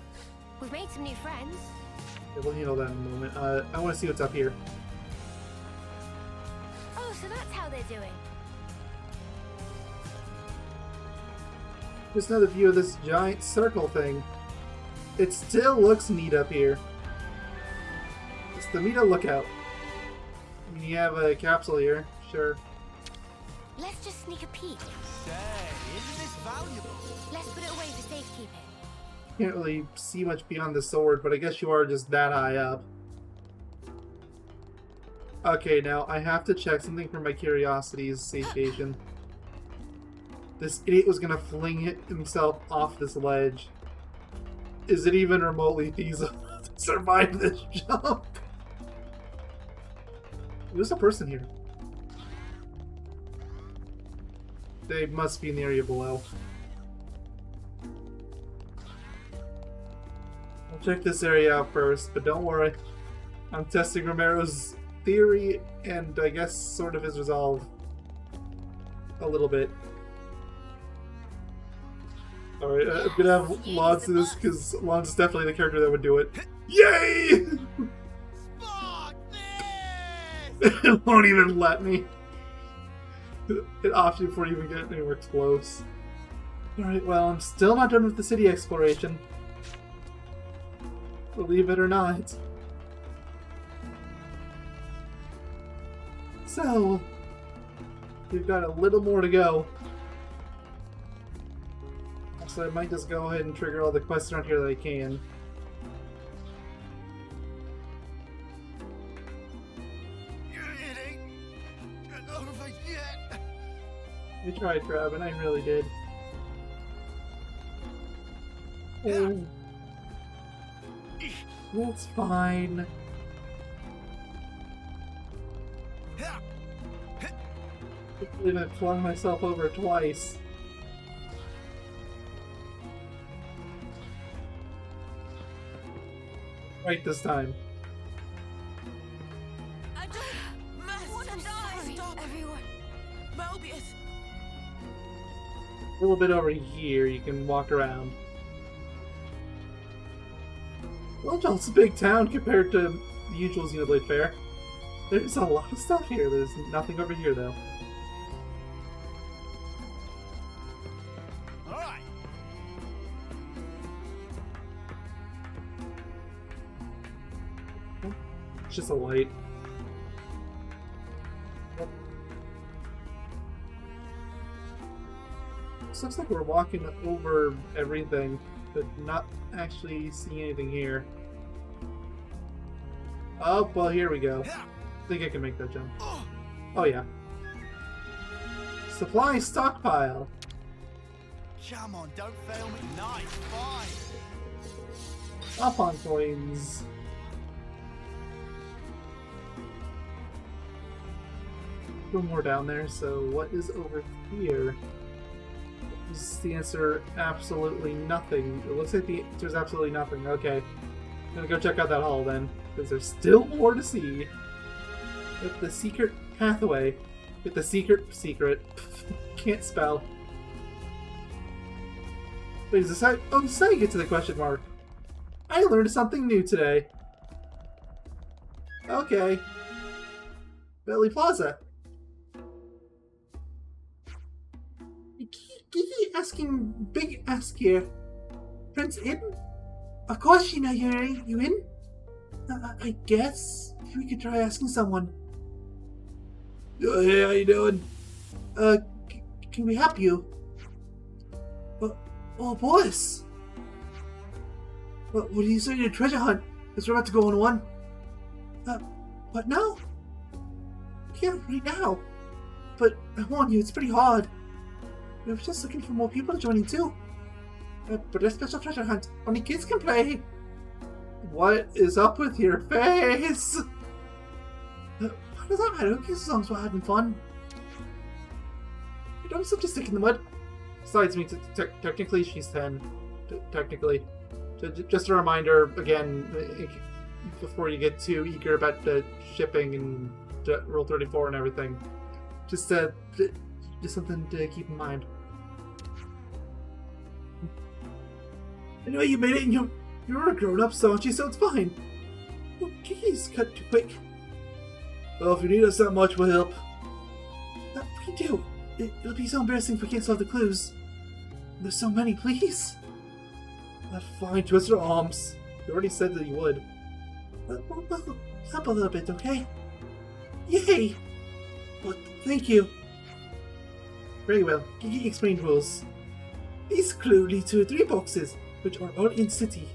We've made some new friends. Yeah, we'll handle that in a moment. I want to see what's up here. Oh, so that's how they're doing. Just another view of this giant circle thing. It still looks neat up here. It's the Mita lookout. I mean, you have a capsule here, sure. Let's just sneak a peek. Say, isn't this valuable? Let's put it away for safekeeping. Can't really see much beyond the sword, but I guess you are just that high up. Okay, now I have to check something for my curiosity's satiation. This idiot was gonna fling himself off this ledge. Is it even remotely feasible to survive this jump? There's a person here. They must be in the area below. I'll check this area out first, but don't worry. I'm testing Romero's theory and I guess sort of his resolve. A little bit. Alright, I'm gonna have Lance do this because Lance is definitely the character that would do it. Yay! It won't even let me. It opts you before you even get anywhere close. Alright, well, I'm still not done with the city exploration. Believe it or not. So, we've got a little more to go. So I might just go ahead and trigger all the quests around here that I can. We tried, Trav, and I really did. Oh. That's fine. I believe I flung myself over twice. Right this time. I don't want to die. Stop, everyone. Mobius. A little bit over here, you can walk around. Well, it's a big town compared to the usual Xenoblade fare. There's a lot of stuff here. There's nothing over here, though. Alright. It's just a light. This looks like we're walking over everything, but not actually seeing anything here. Oh, well, here we go. I think I can make that jump. Oh, yeah. Supply stockpile. Come on, don't fail me. Nice, fine. Up on coins. A little more down there, so what is over here? Is the answer absolutely nothing? It looks like the answer is absolutely nothing. Okay. I'm gonna go check out that hall then, because there's still more to see. With the secret pathway. With the secret. Can't spell. Wait, is this how? Oh, this is how you get to the question mark. I learned something new today. Okay. Belly Plaza. Big ask here. Prince in? Of course, you in? I guess. We could try asking someone. Oh, hey, how you doing? Can we help you? Oh, boss. What do you say to a treasure hunt? Because we're about to go on one. What now? Yeah, right now. But I warn you, it's pretty hard. We were just looking for more people to join in too. But a special treasure hunt, only kids can play. What is up with your face? Why does that matter? Who cares as long as we're having fun? You don't such a stick in the mud. Besides, me, technically she's 10. Technically. Just a reminder, again, before you get too eager about the shipping and Rule 34 and everything. Just something to keep in mind. I know you made it and you're a grown-up, so aren't you? So it's fine. Oh, geez, cut too quick. Well, if you need us that much, we'll help. We do. It'll be so embarrassing if we can't solve the clues. There's so many, please. Fine, twist your arms. You already said that you would. Well, help a little bit, okay? Yay! Well, thank you. Very well. Gigi explained rules. These clue lead to 3 boxes, which are all in city.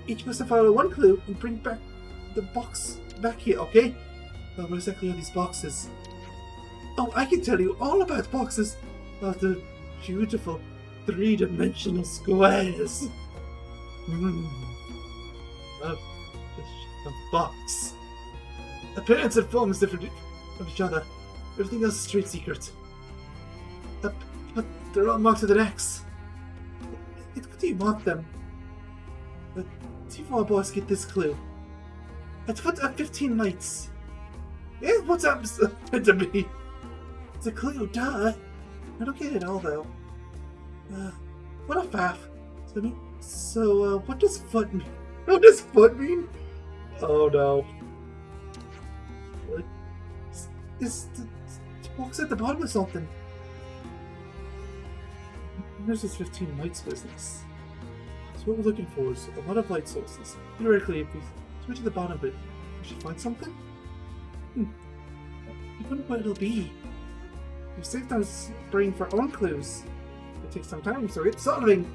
Each must follow 1 clue and bring back the box back here, okay? Well, what exactly are these boxes? Oh, I can tell you all about boxes. The beautiful 3-dimensional squares. A box. Appearance and form is different from each other. Everything else is trade secret. But they're all marked with an X. It's good you mark them. But see if our boss get this clue. It's put at 15 lights. Yeah, what's that meant to be? It's a clue, duh. I don't get it all, though. What a faff. So, what does foot mean? What does foot mean? Oh, no. Is the box at the bottom of something? There's this 15 lights business. So what we're looking for is a lot of light sources. Theoretically, if we switch to the bottom of it, we should find something? I wonder what it'll be. We've saved our brain for our own clues. It takes some time, so it's solving.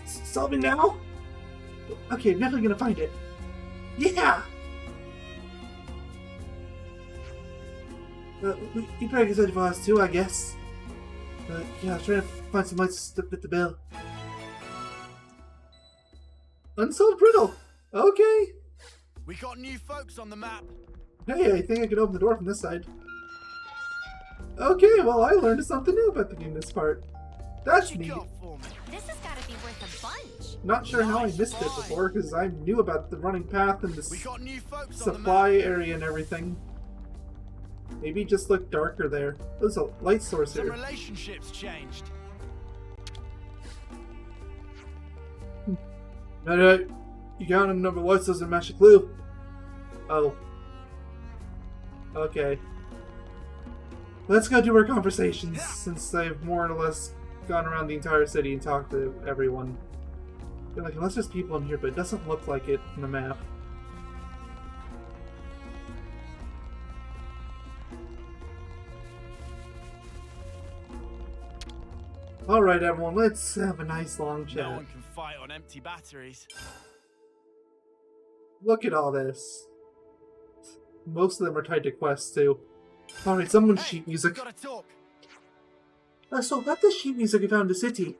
Solving now? Okay, I'm definitely gonna find it. Yeah! You better get ready for us too, I guess. Yeah, I was trying to find some lights to fit the bill. Unsolved riddle! Okay! We got new folks on the map. Hey, I think I could open the door from this side. Okay, well, I learned something new about the game this part. That's neat. This has got to be worth a bunch. Not sure how I missed it before, because I knew about the running path and the supply area and everything. Maybe it just looked darker there. There's a light source here. Some relationships changed. No, you counted the number of lights doesn't match a clue. Oh. Okay. Let's go do our conversations, since I've more or less gone around the entire city and talked to everyone. I feel like unless there's people in here, but it doesn't look like it on the map. Alright everyone, let's have a nice long chat. No one can fight on empty batteries. Look at all this. Most of them are tied to quests too. Alright, someone's sheet music. Gotta talk. So about this sheet music I found in the city.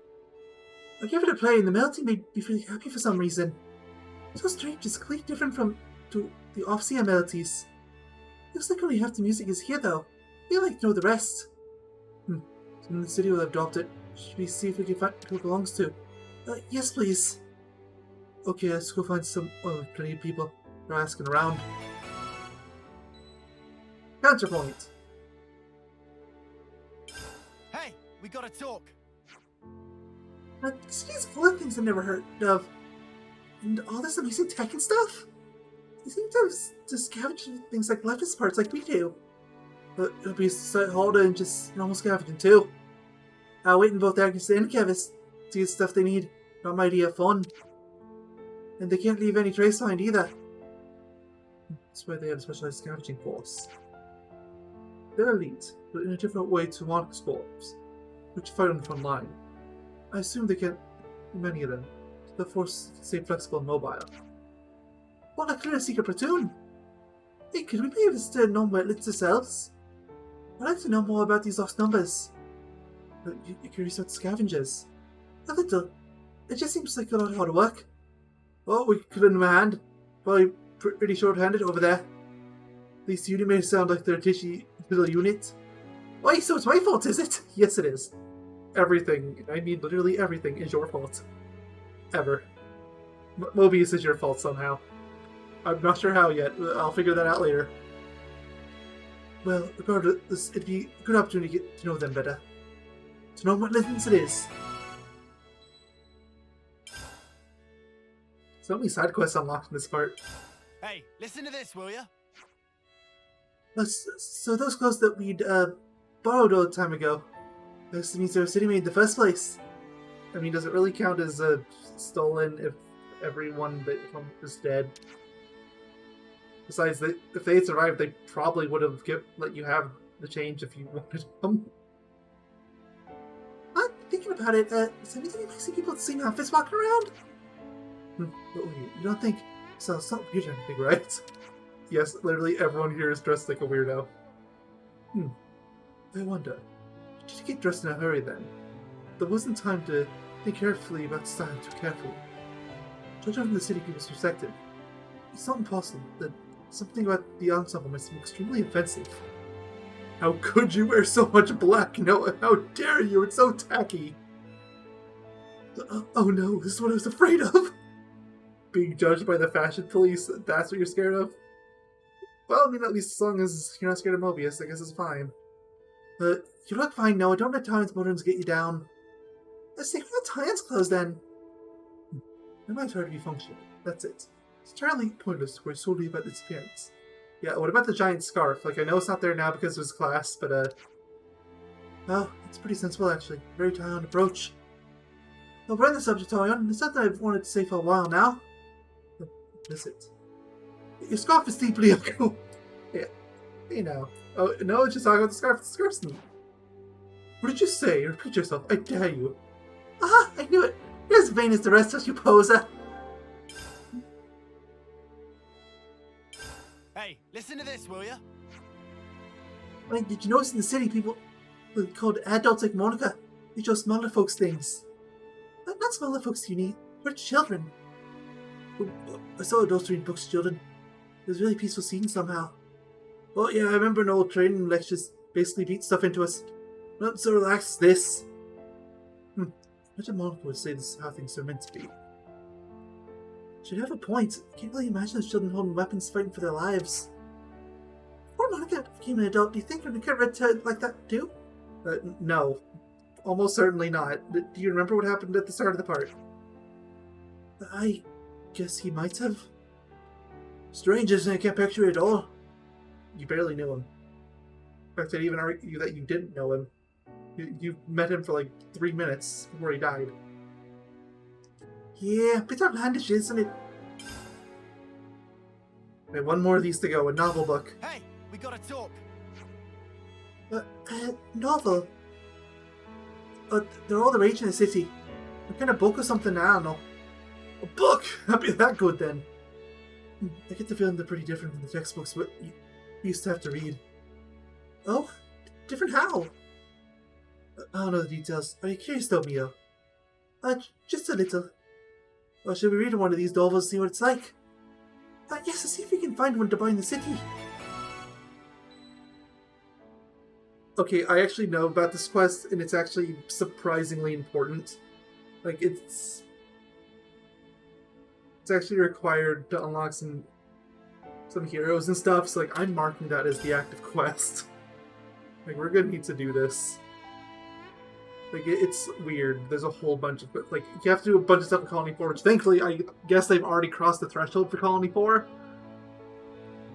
I gave it a play and the melody made me really happy for some reason. So strange, it's completely different from the off-sea melodies. Looks like only half the music is here though. We'd like to know the rest. Someone in the city will have dropped it. Should we see if we can find who it belongs to? Yes please. Okay, let's go find some plenty of people. They're asking around. Counterpoint. Hey, we gotta talk. The city's full of things I've never heard of. And all this amazing tech and stuff. They seem to scavenge things like leftist parts like we do. But it'll be so hard and just normal scavenging too. Waiting both Agnes and Kevis to get stuff they need. Not my idea of fun. And they can't leave any trace behind either. That's why they have a specialized scavenging force. They're elite, but in a different way to Monarch's force, which fight on the front line. I assume they can't many of them. The force can stay flexible and mobile. What a clear secret platoon! Hey, could we be able to know what it lists ourselves? I'd like to know more about these lost numbers. You're curious about scavengers? A little. It just seems like a lot of hard work. Oh, we could lend them a hand. Probably pretty short-handed over there. At least the unit may sound like they're a tishy little unit. Why, so it's my fault, is it? Yes, it is. Everything, I mean literally everything, is your fault. Ever. Mobius is your fault somehow. I'm not sure how yet. I'll figure that out later. Well, regardless, it'd be a good opportunity to get to know them better. To know what lessons it is. So many side quests unlocked in this part. Hey, listen to this, will ya? So those clothes that we'd borrowed all the time ago, this means they were city made in the first place. I mean, does it really count as stolen if everyone but is dead? Besides, if they had survived, they probably would have let you have the change if you wanted them. I'm thinking about it. Is anything you see people with the same outfits walking around? You don't think so? It's not weird or anything, right? Yes, literally everyone here is dressed like a weirdo. I wonder. Did you get dressed in a hurry then? There wasn't time to think carefully about style too carefully. Judging from the city people's perspective, it's not impossible that something about the ensemble might seem extremely offensive. How could you wear so much black? No, how dare you? It's so tacky. Oh no, this is what I was afraid of. being judged by the fashion police, that's what you're scared of? Well, I mean, at least as long as you're not scared of Mobius, I guess it's fine. You look fine now. I don't have time to get you down. Let's see, the time's closed then. It might hard to be functional. That's it. It's entirely pointless to worry solely about its appearance. Yeah, what about the giant scarf? Like, I know it's not there now because it was class, but, well, it's pretty sensible, actually. Very tie-on approach. Well, we're on the subject, Torion. It's not that I've wanted to say for a while now. Is it? Your scarf is deeply uncool. Yeah, you know. Oh, no, it's just talking about the scarf. The scarf's neat. What did you say? Repeat yourself. I dare you. Ah, I knew it. You're as vain as the rest of you, poser. Hey, listen to this, will ya? I mean, did you notice in the city people called adults like Monica? They show smaller folks things. Not smaller folks, you need. We're children. I saw adults reading books to children. It was a really peaceful scene somehow. Oh yeah, I remember an old training lectures basically beat stuff into us. Not so relaxed as this. Imagine Monica would say this is how things are meant to be. She'd have a point. I can't really imagine those children holding weapons fighting for their lives. Before Monica became an adult, do you think Monica read to like that too? No. Almost certainly not. Do you remember what happened at the start of the part? I guess he might have. Strange, isn't it? I can't picture it at all. You barely knew him. In fact, I'd even argue that you didn't know him. You met him for like 3 minutes before he died. Yeah, bit outlandish, isn't it? Okay, one more of these to go. A novel book. Hey, we gotta talk. Novel? They're all the rage in the city. What kind of book or something? I don't know. A book? That'd be that good then. I get the feeling they're pretty different from the textbooks we used to have to read. Oh? Different how? I don't know the details. Are you curious though, Mio? Just a little. Or should we read one of these novels and see what it's like? Yes, let's see if we can find one to buy in the city. Okay, I actually know about this quest, and it's actually surprisingly important. Like, it's actually required to unlock some heroes and stuff, so like, I'm marking that as the active quest. Like, we're gonna need to do this. Like, it's weird. There's a whole bunch of... Like, you have to do a bunch of stuff in Colony 4, which thankfully, I guess they've already crossed the threshold for Colony 4.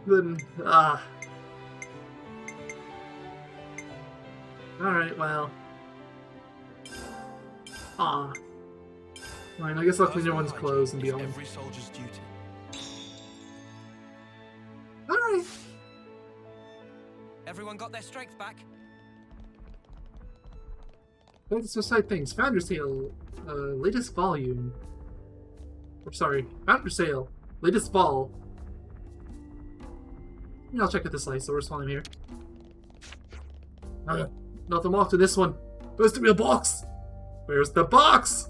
Then, Alright, well... Fine, I guess I'll clean everyone's clothes and be on. Every soldier's duty. Alright! Everyone got their strength back? Latest website things. Founder Sale. Latest volume. Or sorry, Founder Sale. Latest fall. I'll check out this light source while I'm here. Nothing more to this one. Where's the real box? Where's the box?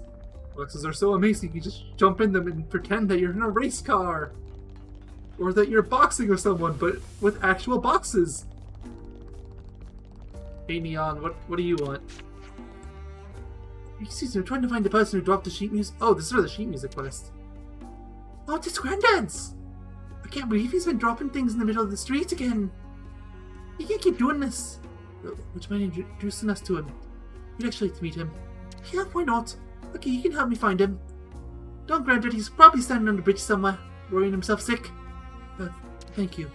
Boxes are so amazing, you just jump in them and pretend that you're in a race car. Or that you're boxing with someone, but with actual boxes. Hey Neon, what do you want? Excuse me, I'm trying to find the person who dropped the sheet music. Oh, this is for the sheet music quest. Oh, it's Granddad's! I can't believe he's been dropping things in the middle of the street again. He can't keep doing this. Would you mind introducing us to him? We'd actually like to meet him. Yeah, why not? Okay, you can help me find him. Don't, Granddad, he's probably standing on the bridge somewhere, worrying himself sick. Thank you.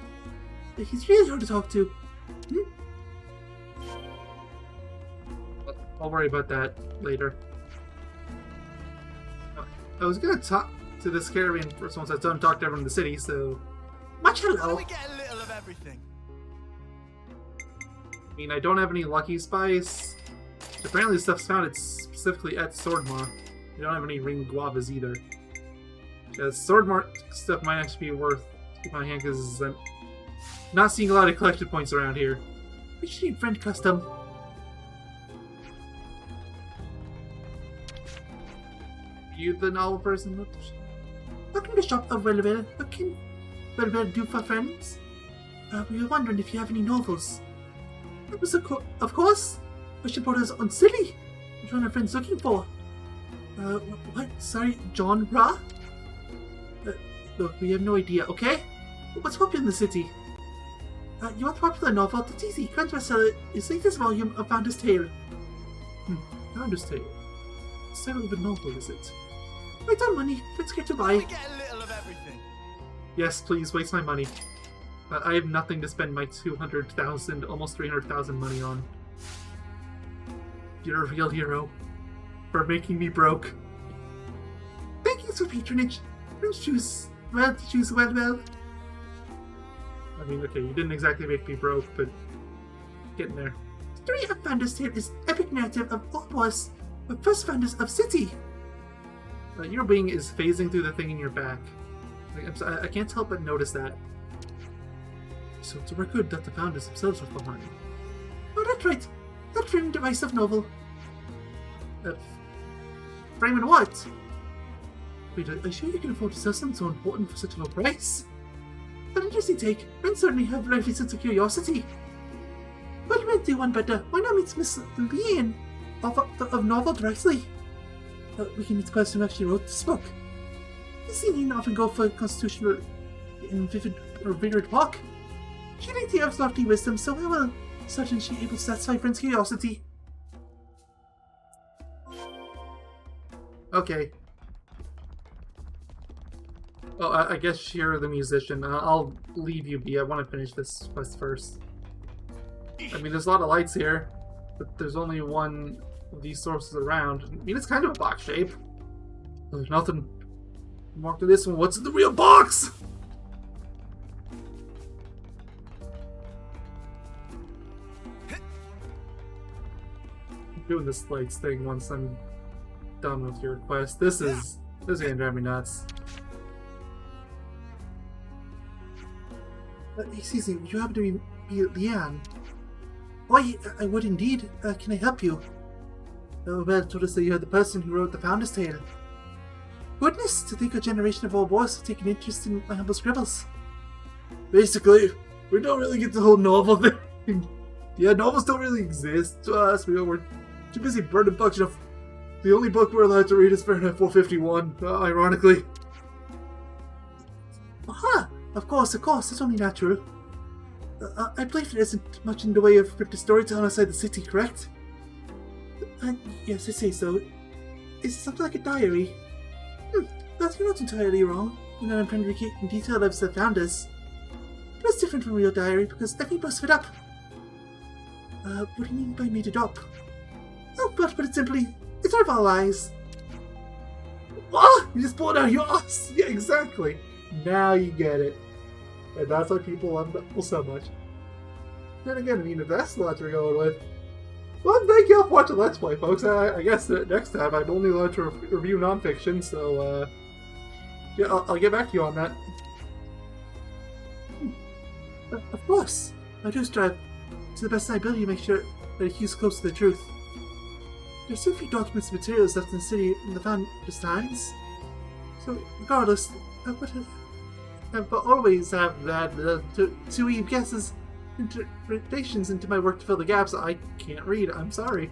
He's really hard to talk to. I'll worry about that later. I was gonna talk to this caravan first once I was done talking to everyone in the city, so... Much hello! We get a little of everything. I mean, I don't have any lucky spice. Apparently the stuff's found specifically at Swordmaw. I don't have any ring guavas either. Because Swordmaw stuff might actually be worth to keep my hand, because I'm not seeing a lot of collection points around here. We should need friend custom. You the novel person? What can the shop of Relevant? What can Relevant do for friends? We were wondering if you have any novels. That was of course. We should put us on silly. Which one our friends looking for? What? Sorry, genre? Look, we have no idea, okay? What's popular in the city? You want a popular novel? That's easy. Current bestseller is the latest volume of Founder's Tale. Founder's Tale. It's the title of a novel, is it? Wait on money. Let's get to buy. We get a little of everything. Yes, please, waste my money. I have nothing to spend my 200,000, almost 300,000 money on. You're a real hero. For making me broke. Thank you for patronage. Choose well. I mean, okay, you didn't exactly make me broke, but getting there. The story of Founder's Tale is epic narrative of all boys, the first founders of city. Your wing is phasing through the thing in your back. I can't help but notice that. So it's a record that the founders themselves are behind. Oh, that's right. That framing device of novel. Framing what? Wait, are you sure you can afford to sell something so important for such a low price? An interesting take. Men certainly have a lively sense of curiosity. But men do one better. Why not meet Miss Leanne of novel directly? We can meet the person who actually wrote this book. Miss Leanne often go for constitutional in vivid or vigorous talk. She didn't have lofty wisdom, so I will certain she able to satisfy friends' curiosity. Okay. Well, I guess you're the musician. I'll leave you be. I want to finish this quest first. I mean, there's a lot of lights here, but there's only one of these sources around. I mean, it's kind of a box shape. There's nothing marked to this one. What's in the real box? I'm doing this lights thing once I'm done with your quest. This is gonna drive me nuts. Excuse me, would you happen to be Leanne? Why, I would indeed. Can I help you? Oh, well, told us that you're the person who wrote the Founder's Tale. Goodness, to think a generation of old boys have taken interest in my humble scribbles. Basically, we don't really get the whole novel thing. Yeah, novels don't really exist to us. We're too busy burning bookshelf. The only book we're allowed to read is Fahrenheit 451, ironically. Aha! Of course, it's only natural. I believe there isn't much in the way of cryptic storytelling outside the city, correct? Yes, I say so. Is it something like a diary? You're not entirely wrong. And I'm trying to recreate in detail lives of the founders. But it's different from a real diary because every must fit up. What do you mean by made it up? Oh, but it's simply, it's our all lies. What? You just pulled out your ass. Yeah, exactly. Now you get it. And that's why people love Apple so much. Then again, I mean, if that's the lot we're going with. Well, thank you all for watching Let's Play, folks. I guess next time I'm only allowed to review nonfiction, so, yeah, I'll get back to you on that. Of course. I do strive to the best of my ability to make sure that it keeps close to the truth. There's so few documents and materials left in the city in the Founder's times. So, regardless, but always have that to guesses interpretations into my work to fill the gaps. I can't read, I'm sorry.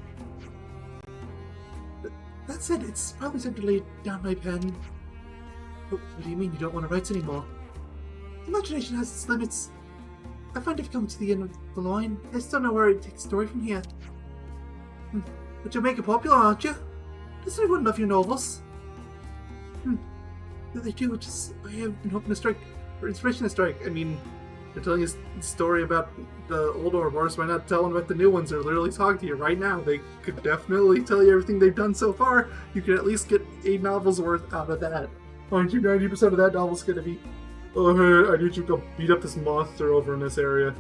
That said, it's probably time to lay down my pen. Oh, what do you mean you don't want to write anymore? Imagination has its limits. I find I've come to the end of the line. I still know where to take the story from here. But you'll make it popular, aren't you? Doesn't everyone love your novels? They do, which is I have been hoping to strike, or inspiration to strike. I mean, they're telling us a story about the old Ouroboros. Why not tell them about the new ones? They're literally talking to you right now. They could definitely tell you everything they've done so far. You could at least get 8 novels worth out of that. Aren't you 90% of that novel's gonna be, oh, hey, I need you to go beat up this monster over in this area.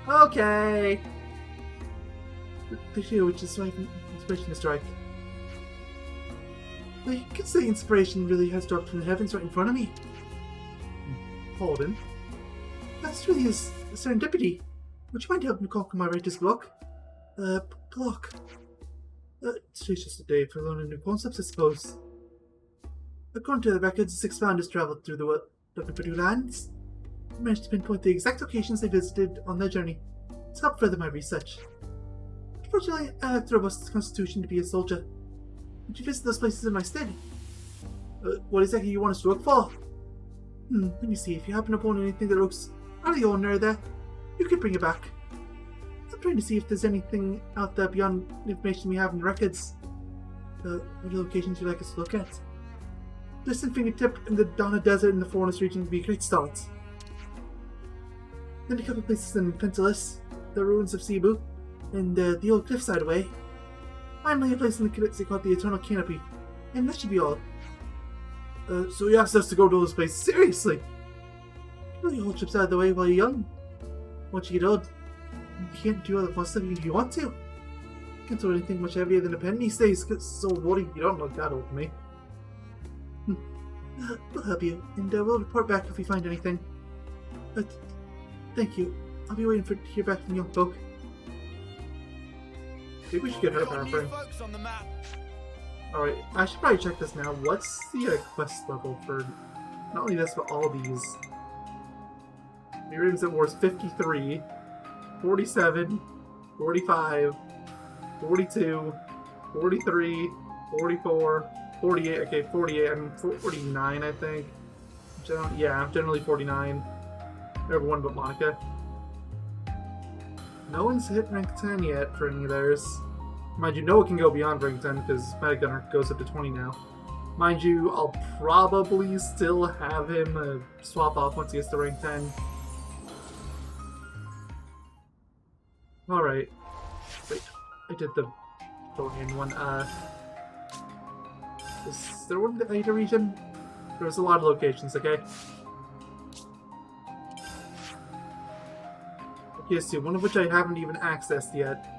Okay. They do, which is why I have inspiration to strike. I could say inspiration really has dropped from the heavens right in front of me. Holden. That's really a serendipity. Would you mind helping me conquer my writer's block? Block. Today's just a day for learning new concepts, I suppose. According to the records, 6 founders traveled through the world looking for new lands. I managed to pinpoint the exact locations they visited on their journey to help further my research. Unfortunately, I lacked a robust constitution to be a soldier. Would you visit those places in my stead? What exactly do you want us to look for? Let me see. If you happen upon anything that looks out of the ordinary there, you could bring it back. I'm trying to see if there's anything out there beyond the information we have in the records. Any locations you'd like us to look at? Distant fingertip in the Donna Desert in the Forest region would be a great start. Then a couple places in Pentelis, the ruins of Cebu, and the old cliffside away. Finally, a place in the Kalitsi called the Eternal Canopy, and that should be all. So you asked us to go to those places? Seriously? You hold trips out of the way while you're young. Once you get old, you can't do all the fun stuff if you want to. You can't throw anything much heavier than a pen these days, so what if you don't look that old to me? We'll help you, and we'll report back if we find anything. But thank you. I'll be waiting to hear back from young folk. Maybe we should get her back. Alright, I should probably check this now. What's the quest level for not only this, but all these? The Rooms at Wars 53, 47, 45, 42, 43, 44, 48, okay, 48, I'm 49, I think. Yeah, I'm generally 49. Everyone but Monica. No one's hit rank 10 yet for any of theirs. Mind you, Noah can go beyond rank 10 because Meta Gunner goes up to 20 now. Mind you, I'll probably still have him swap off once he gets to rank 10. Alright. Wait, I did the beforehand one. Is there one in the Ada region? There's a lot of locations, okay? Yes, two, one of which I haven't even accessed yet.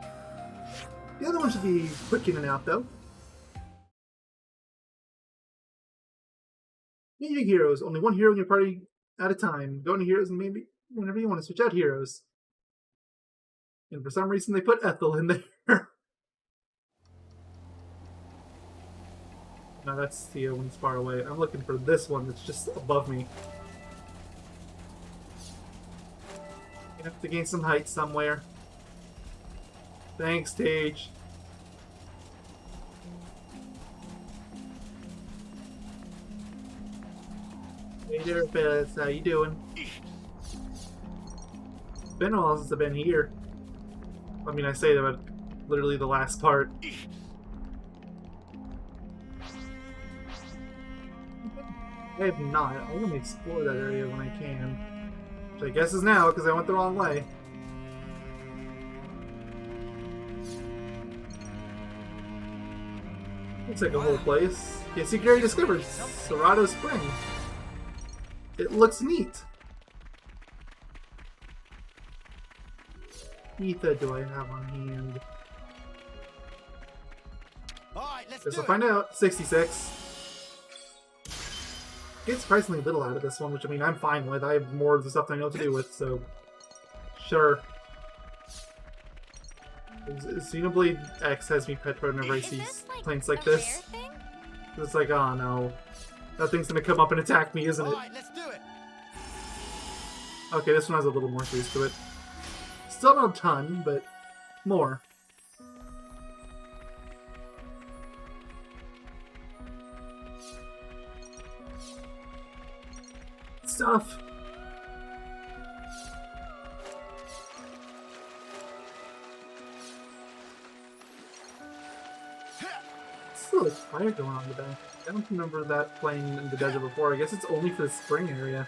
The other one should be quick in and out, though. Meeting heroes. Only one hero in your party at a time. Go into heroes and maybe whenever you want to switch out heroes. And for some reason they put Ethel in there. No, that's the one's far away. I'm looking for this one that's just above me. You have to gain some height somewhere. Thanks, Tage. Hey there, fellas. How you doing? It's been a while since I've been here. I mean, I say that, but literally the last part. I have not. I want to explore that area when I can. Which I guess is now, because I went the wrong way. Looks like a whole place. Yeah, secret area discovered. Serrato Spring. It looks neat. Ether do I have on hand? Alright, let's Guess do I'll find out. 66. Get surprisingly little out of this one, which I mean I'm fine with. I have more of the stuff I know what to do with, so sure. Xenoblade X has me petrified whenever I see planes like this. It's like, oh no. That thing's gonna come up and attack me, isn't it? Alright, let's do it. Okay, this one has a little more juice to it. Still not a ton, but more. Stuff. Still a fire going on in the back. I don't remember that playing in the desert before. I guess it's only for the spring area.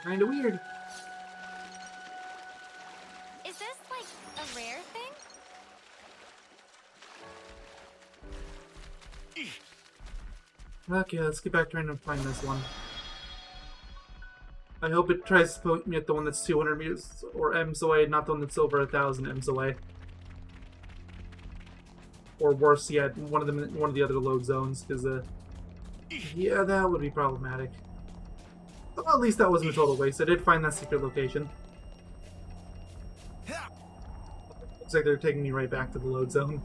Kinda weird. Is this like a rare thing? Okay, let's get back trying to find this one. I hope it tries to point me at the one that's 200 meters or M's away, not the one that's over 1,000 M's away. Or worse yet, one of the other load zones, because yeah, that would be problematic. Well, at least that wasn't a total waste. I did find that secret location. Looks like they're taking me right back to the load zone.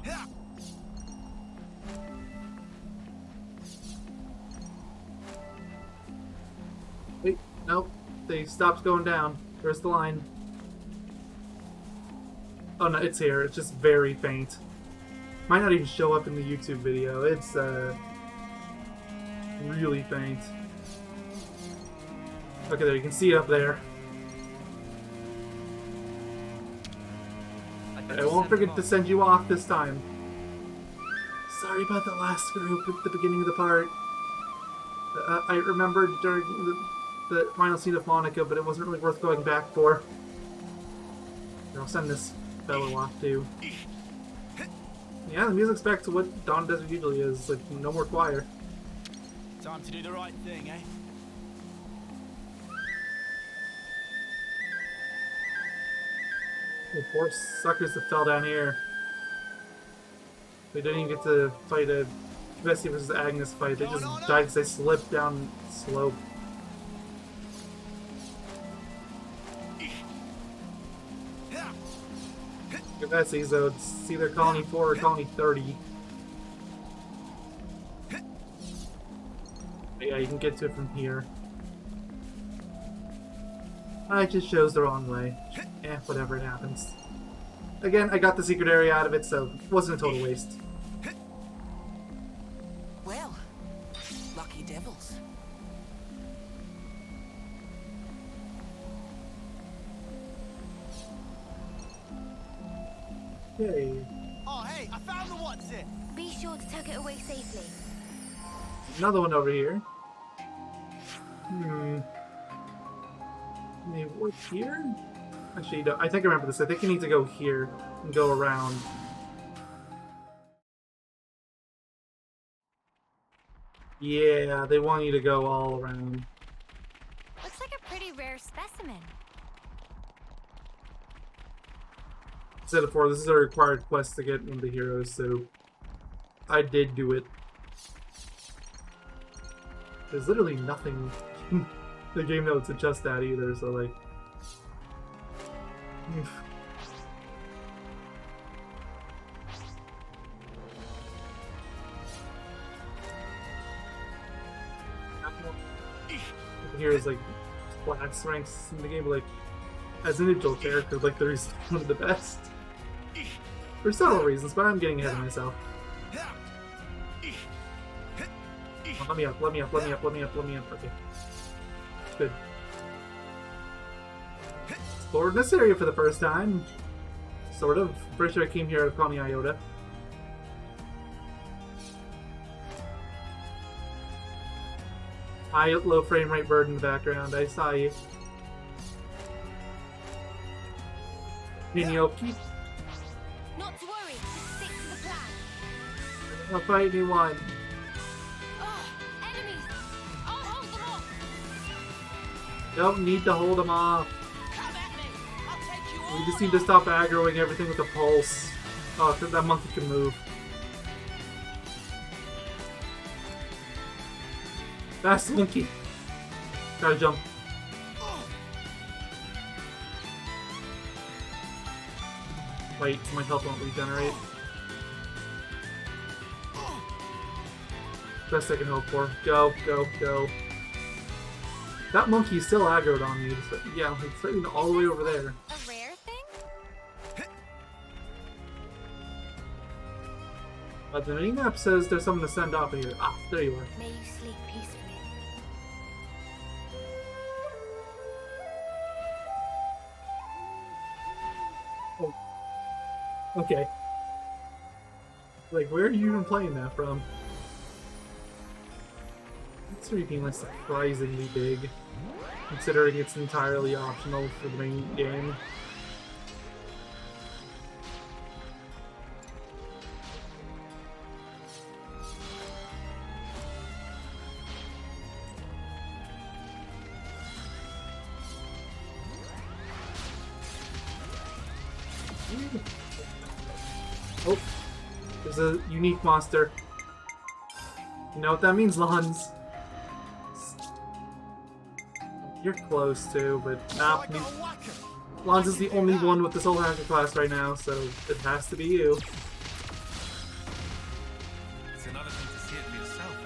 Wait, nope. They stopped going down. Where's the line? Oh no, it's here. It's just very faint. Might not even show up in the YouTube video. It's really faint. Okay, there, you can see it up there. I won't forget to send you off this time. Sorry about the last group at the beginning of the part. I remembered during the final scene of Monica, but it wasn't really worth going back for. Here, I'll send this fellow off too. Yeah, the music's back to what Dawn Desert usually is, like no more choir. Time to do the right thing, eh? The poor suckers that fell down here. They didn't even get to fight a Bessie versus Agnes fight. They just died because they slipped down the slope. Look at that, so it's either Colony 4 or Colony 30. But yeah, you can get to it from here. It just shows the wrong way. Whatever, it happens. Again, I got the secret area out of it, so it wasn't a total waste. Well, lucky devils. Okay. Oh, hey, I found the what's it. Be sure to tuck it away safely. Another one over here. Maybe work here? Actually, no, I think I remember this. I think you need to go here and go around. Yeah, they want you to go all around. Looks like a pretty rare specimen. I said before, this is a required quest to get one of the heroes, so I did do it. There's literally nothing in the game notes adjust that either, so like... Here is like class ranks in the game, but like as an individual character, like there is one of the best. For several reasons, but I'm getting ahead of myself. Oh, let me up, let me up, let me up, let me up, let me up. Okay. Good. Explored this area for the first time. Sort of. Pretty sure I came here out of Coney Iota. High, low frame rate bird in the background. I saw you. Minioki. Not to worry, just stick to the plan. I'll fight anyone. Enemies! I'll hold them off! Don't need to hold them off. Come at me. I'll take you all. We just need to stop aggroing everything with a pulse. Oh, because that monkey can move. Fast monkey. Gotta jump. Wait, my health won't regenerate. Best I can hope for. Go, go, go. That monkey's still aggroed on me. So, yeah, it's fighting all the way over there. A rare thing? The minimap says there's someone to send off here. Ah, there you are. May you sleep peacefully. Oh. Okay. Like, where are you even playing that from? It's being like surprisingly big, considering it's entirely optional for the main game. Oh, there's a unique monster. You know what that means, Lons? You're close too, but nah. Lons is the only one with the Soul Hacker class right now, so it has to be you. It's another thing to see it for yourself,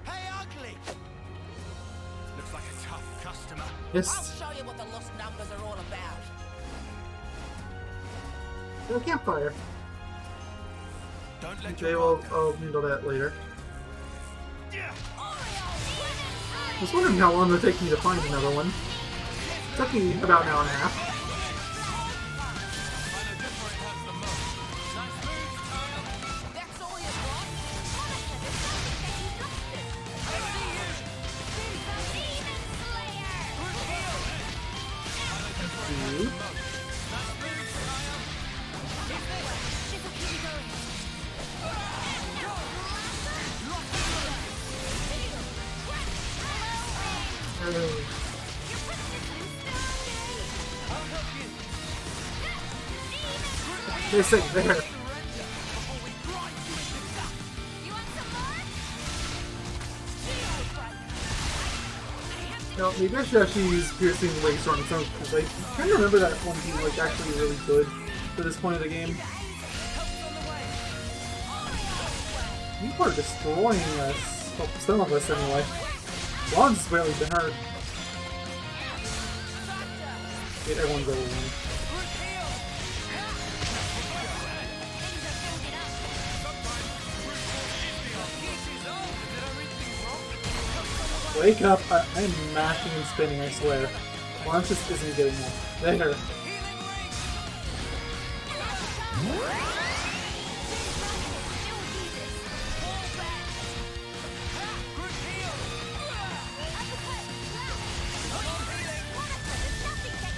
eh? Hey, ugly! Looks like a tough customer. Yes. I'll show you what the lost numbers are all about. No campfire. Don't let Okay, well, I'll handle that later. I was wondering how long it would take me to find another one. It took me about an hour and a half. They say there. No, maybe I should actually use Piercing Laser on its own, because I kind of remember that one being like actually really good for this point of the game. You are destroying us. Well, some of us anyway. Lon's barely been hurt. Get everyone go away. Wake up! I'm mashing and spinning, I swear. Launch just isn't getting up. There.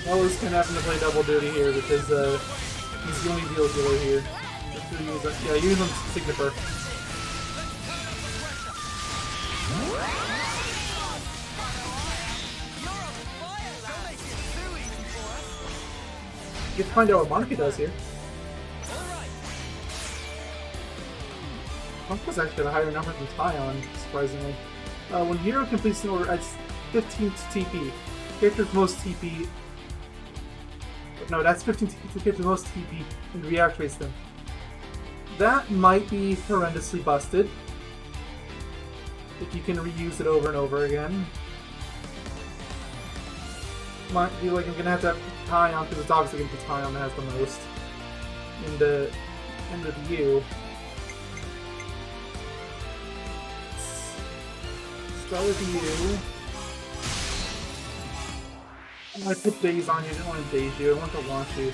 I was gonna happen to play double duty here because he's the only deal dealer here. Yeah, use him Signifer. Get to find out what Monica does here. Monica's actually got a higher number than Tyon, surprisingly. When hero completes an order, adds 15 to TP. Character's most TP. No, that's 15 to character's most TP and reactivates them. That might be horrendously busted. If you can reuse it over and over again. Might be like I'm gonna have to have Tyon, because it's obviously gonna be Tyon that has the most. In the end of you. Start with you. I put daze on you, I didn't want to daze you, I want to launch you.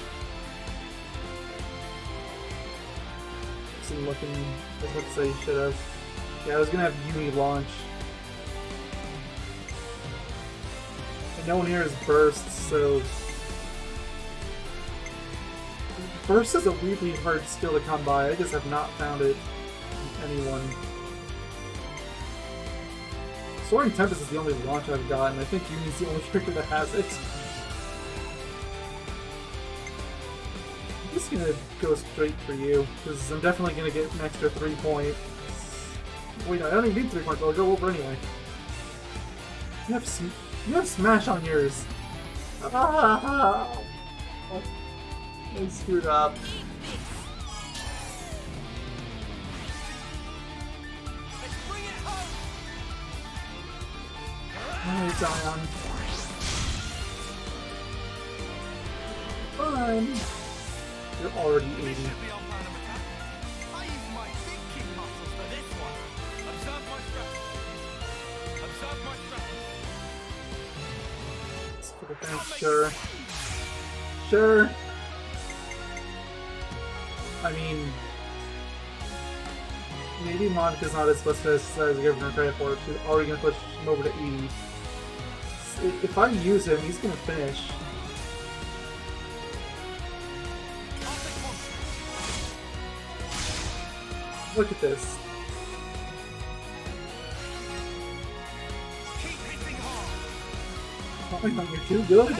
Some looking, I was about to say you should have. Yeah, I was gonna have Yui launch. And no one here has burst, so. Burst is a weirdly hard skill to come by, I just have not found it in anyone. Soaring Tempest is the only launch I've gotten. I think Yumi's the only character that has it. I'm just gonna go straight for you, because I'm definitely gonna get an extra 3 points. Wait, I don't even need 3 points, but I'll go over anyway. You have Smash on yours. Ah! I screwed up. Alright, Zion. Fun! You're already 80. Let's put it down. Sure. Sure! I mean... maybe Monica's not as busted as I was giving her credit for. She's already gonna push him over to 80. If I use him, he's gonna finish. Look at this. Oh my god, you're too good.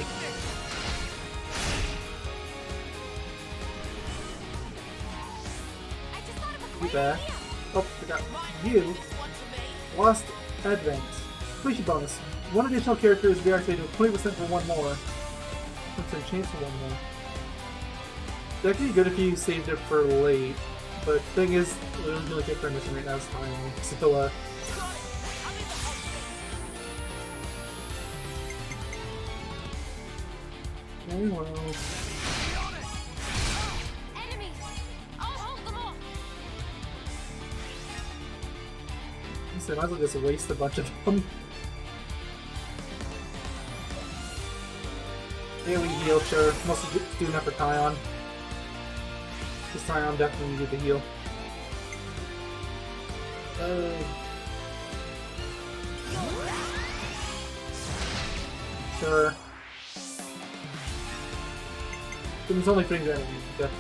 You back. Oh, forgot. You lost Advent. Completion bonus. One additional character is reactivated with 20% for one more. That's a chance for one more. That could be good if you saved it for late. But the thing is, the only character I'm missing right now is time. So, very well. so I might as well just waste a bunch of them. Daily heal, sure. Mostly doing that for Tyon. Because Tyon definitely needed the heal. Sure. There's only things that I need.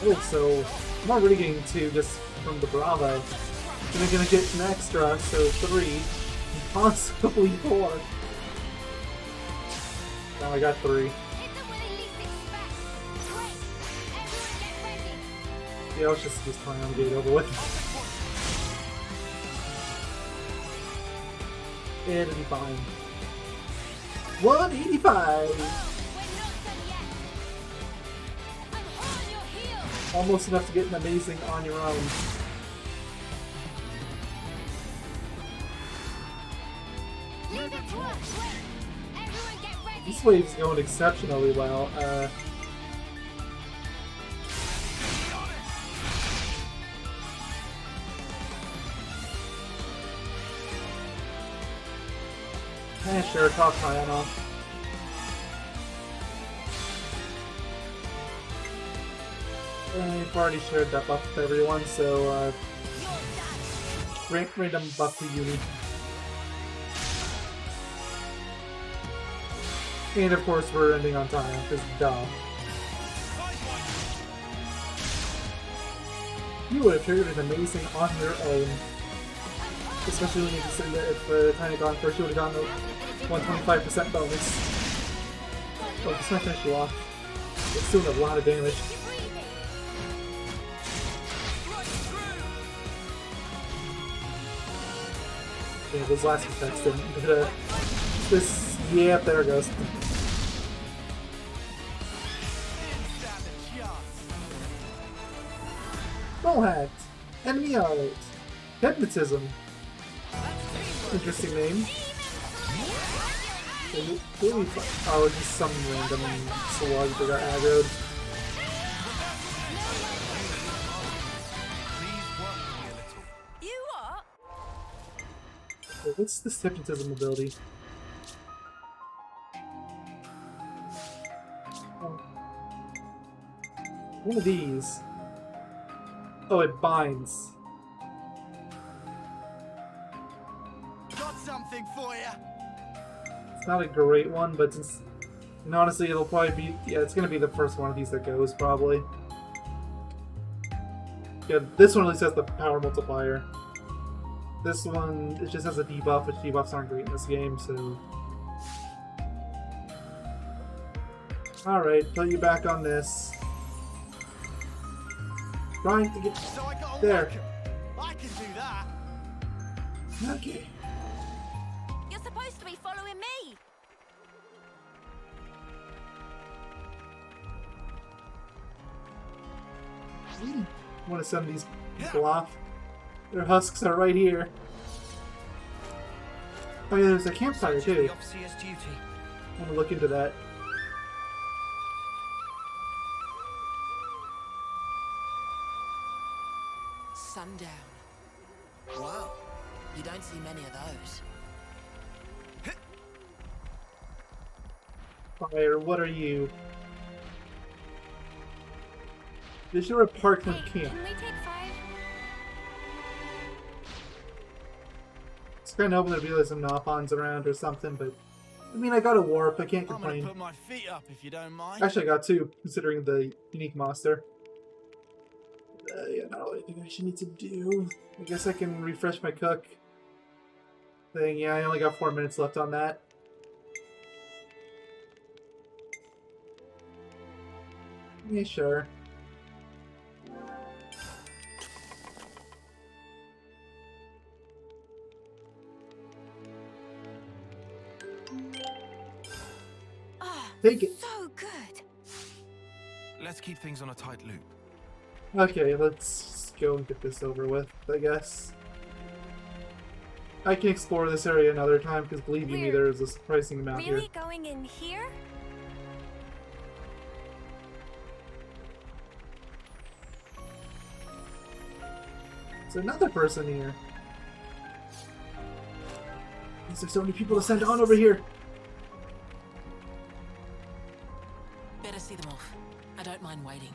Oh, so I'm already getting 2 just from the Bravo. And I'm gonna get an extra, so 3, possibly 4. Now I got 3. Yeah, let's just try on get it over with. It'll be fine. 185! Almost enough to get an amazing on your own. This wave's going exceptionally well. Sure, top Tyon off. I've already shared that buff with everyone, so random buff to Yumi. And of course we're ending on time, because duh. You would have triggered an amazing on your own. Especially when you consider that if Tiny had gone first, you would have gotten a 125% bonus. Oh, this might finish you off. It's doing a lot of damage. Yeah, those last effects didn't, but this, yeah, there it goes. Bullhacked! Enemy art! Hypnotism! Interesting name. Oh, just some random slug that got aggroed. Wait, what's this hypnotism ability? Oh. One of these. Oh, it binds. Got something for you. It's not a great one, but it's, and honestly, it'll probably be, yeah, it's gonna be the first one of these that goes, probably. Yeah, this one at least has the power multiplier. This one, it just has a debuff, which debuffs aren't great in this game, so... Alright, put you back on this. Trying to get... So I got a there. worker. I can do that. Okay. You're supposed to be following me. I want to send these people off. Their husks are right here. Oh yeah, there's a campfire too. I want to look into that. Sundown. Wow. You don't see many of those. Fire, what are you? Is there a Parkland camp? Can we take 5? It's kind of hoping there'll be like some Nopons around or something, but I mean, I got a warp, I can't I'm gonna complain. put my feet up if you don't mind. Actually, I got 2, considering the unique monster. Yeah, not really anything I should need to do. I guess I can refresh my cook thing. Yeah, I only got 4 minutes left on that. Yeah, sure. Oh, Take it. so good. Let's keep things on a tight loop. Okay, let's go and get this over with, I guess. I can explore this area another time, because believe you me, there is a surprising amount here. Really going in here? There's another person here. There's so many people to send on over here. Better see them off. I don't mind waiting.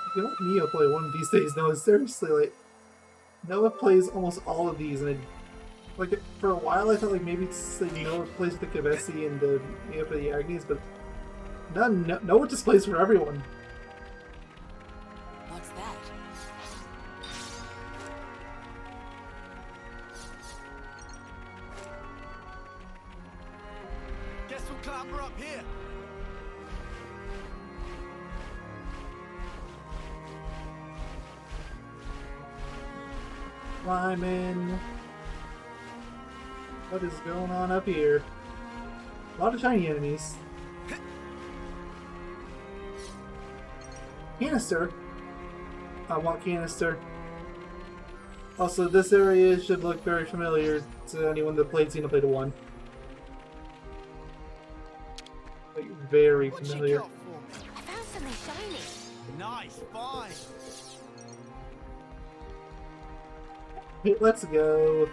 You can let Neo play one of these days. No, seriously, like Noah plays almost all of these, and it, like for a while I thought like maybe it's like Noah plays the Kavesi and the Neo for the Agnes, but Noah just plays for everyone. What's that? Guess we'll clamber up here. Climbing. What is going on up here? A lot of shiny enemies. Canister. I want canister. Also, this area should look very familiar to anyone that played Xenoblade 1. Like, very familiar. What you got for me? I found something shiny. Nice find. Hey, let's go.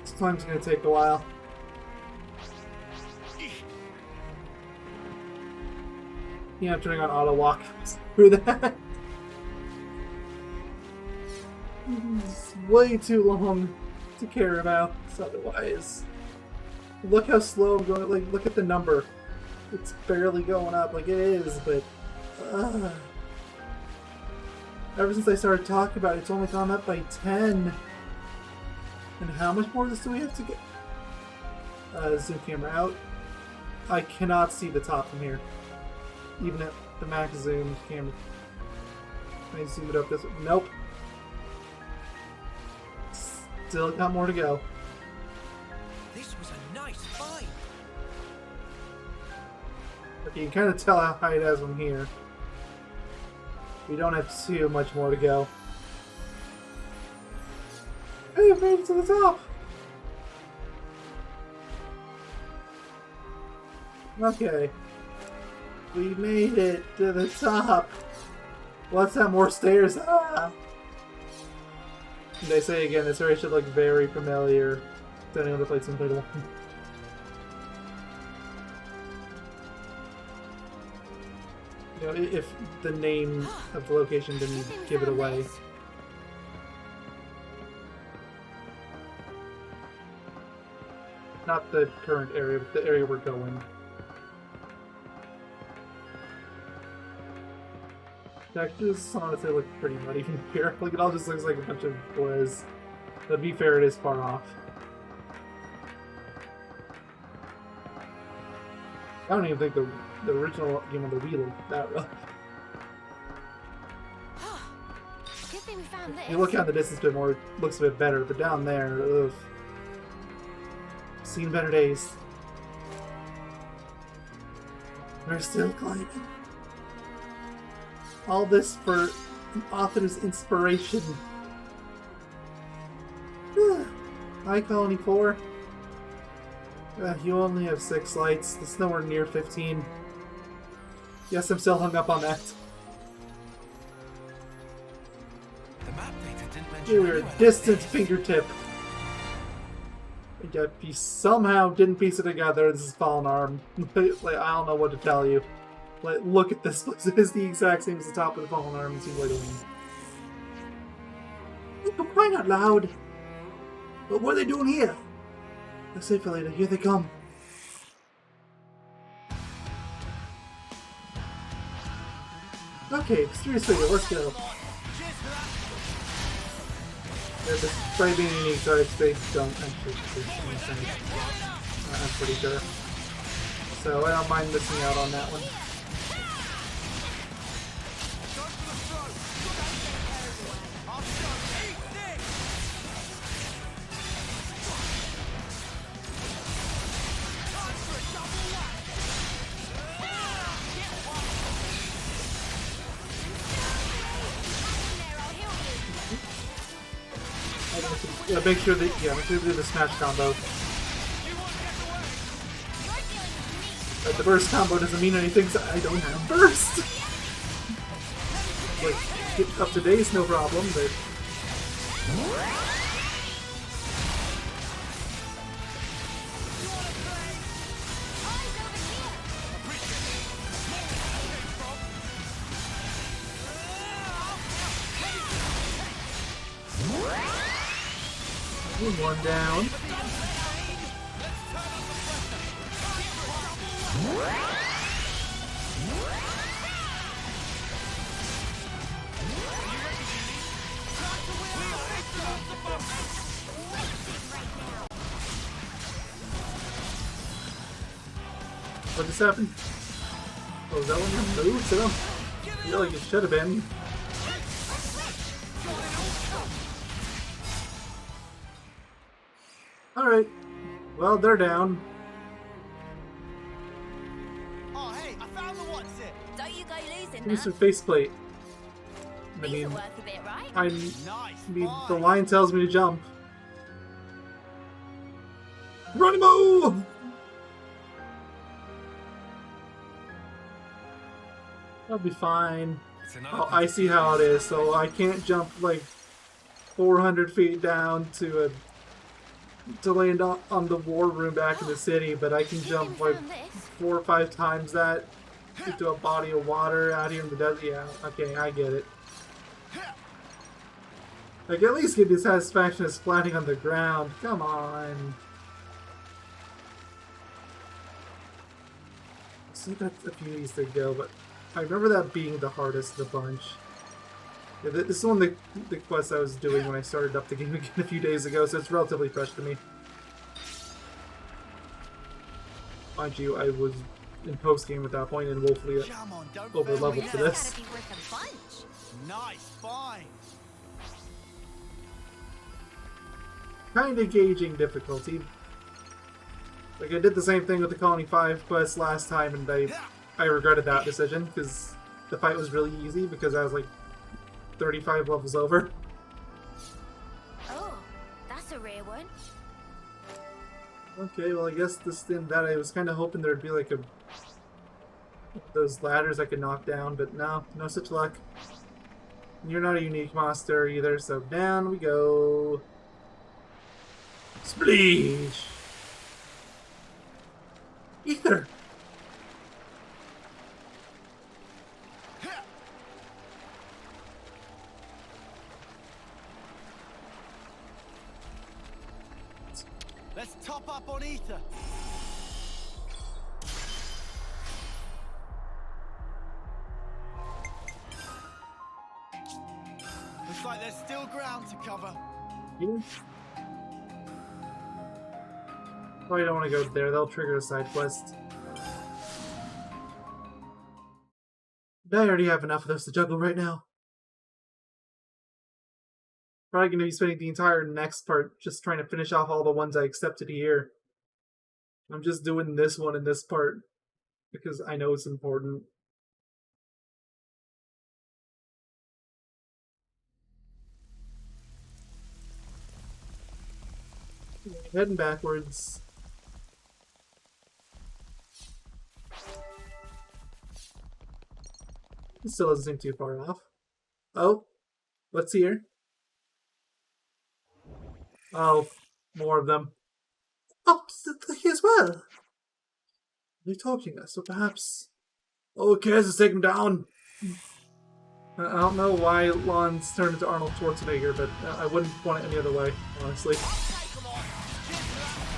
This climb's gonna take a while. Yeah, I'm turning on auto walk. Screw that. It's way too long to care about. Otherwise, look how slow I'm going. Like, look at the number. It's barely going up. Like it is, but ever since I started talking about it, it's only gone up by 10. And how much more of this do we have to get? Zoom camera out. I cannot see the top from here. Even at the max zoom camera. Can I zoom it up this way? Nope. Still got more to go. This was a nice find. Okay, you can kind of tell how high it is from here. We don't have too much more to go. Hey, I made it to the top! Okay. We made it to the top! What's that? More stairs? Ah! And they say again, this area should look very familiar to anyone that played Xenoblade 1. You know, if the name of the location didn't give it away. Not the current area, but the area we're going. Textures honestly look pretty muddy from here. Like, it all just looks like a bunch of blizz. But to be fair, it is far off. I don't even think the original game on the Wii looked that rough. Good thing we found this. You look out in the distance a bit more, it looks a bit better, but down there, ugh. Seen better days. We're still climbing. All this for an author's inspiration. Hi, Colony 4. You only have 6 lights. That's nowhere near 15. Yes, I'm still hung up on that. The map data didn't mention You were a distant fingertip. And yet, if you somehow didn't piece it together, this is Fallen Arm. Like, I don't know what to tell you. Like, look at this place. It is the exact same as the top of the Fallen Arm in Xenoblade 1. Don't cry out loud. But what are they doing here? Let's say for later. Here they come. Okay, mysterious figure. Let's go. Yeah, the spray being unique, so they don't actually do anything. I'm pretty sure. So I don't mind missing out on that one. Yeah, make sure that we do the smash combo. The burst combo doesn't mean anything, so I don't have burst! Like, get up to days, no problem, but... One down. What just happened? Oh, is that one your move? So, I feel like it should have been. Alright. Well, they're down. Oh, hey, I found the what's it. Don't you go losing Here's that. your faceplate. I These mean, are worth a bit, right? I Nice. mean, find. the line tells me to jump. Geronimo! I'll be fine. Oh, I see how it is, so I can't jump like 400 feet down to land on the war room back in the city, but I can jump like 4 or 5 times that into a body of water out here in the desert. Yeah, okay, I get it. Like, at least get the satisfaction of splatting on the ground. Come on. So got a few of these to go, but I remember that being the hardest of the bunch. Yeah, this is one of the quests I was doing when I started up the game again a few days ago, so it's relatively fresh to me. Mind you, I was in post-game at that point and woefully Come on, don't over fail leveled me. for this. Gotta be worth a bunch. Nice find. Kind of gauging difficulty. Like, I did the same thing with the Colony 5 quest last time, and I regretted that decision, because the fight was really easy, because I was like 35 levels over. Oh, that's a rare one. Okay, well I guess this thing that I was kind of hoping there'd be like those ladders I could knock down, but no such luck. You're not a unique monster either, so down we go. Spleesh! Ether! Let's top up on ether. Looks like there's still ground to cover. You? Probably don't want to go there, they'll trigger a side quest. But I already have enough of those to juggle right now. Probably going to be spending the entire next part just trying to finish off all the ones I accepted here. I'm just doing this one and this part because I know it's important. Heading backwards. It still doesn't seem too far off. Oh, what's here? Oh, more of them. Oh, here as well. They're talking us, so perhaps... Oh, Kaz is taking him down. I don't know why Lon's turned into Arnold Schwarzenegger, but I wouldn't want it any other way, honestly.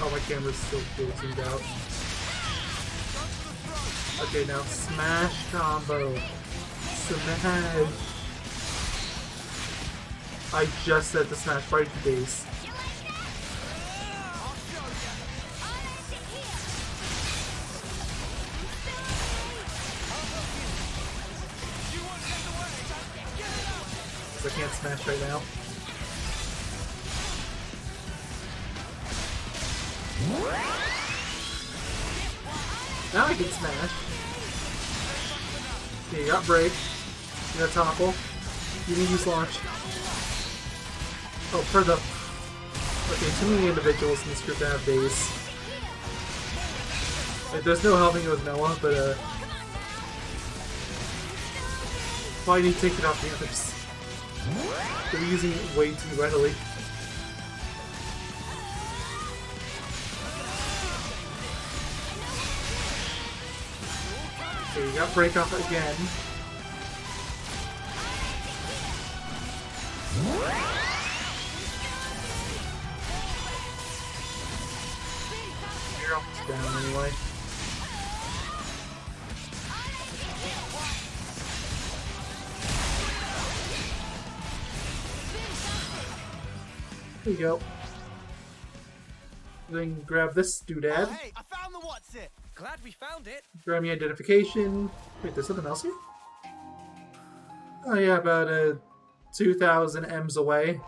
Oh, my camera's still zoomed out. Okay, now smash combo. Smash. I just said to smash right to base. I can't smash right now. Now I can smash. Okay, you got break. You got topple. You can use launch. Oh, for the... Okay, too many individuals in this group to have base. Like, there's no helping it with Noah, but why need to take it off the others? They're using it way too readily. Okay, you got break off again. You're almost down anyway. There you go. Then grab this doodad. Hey, I found the what's it. Glad we found it. Grab me identification. Wait, there's something else here? Oh yeah, about 2,000 M's away.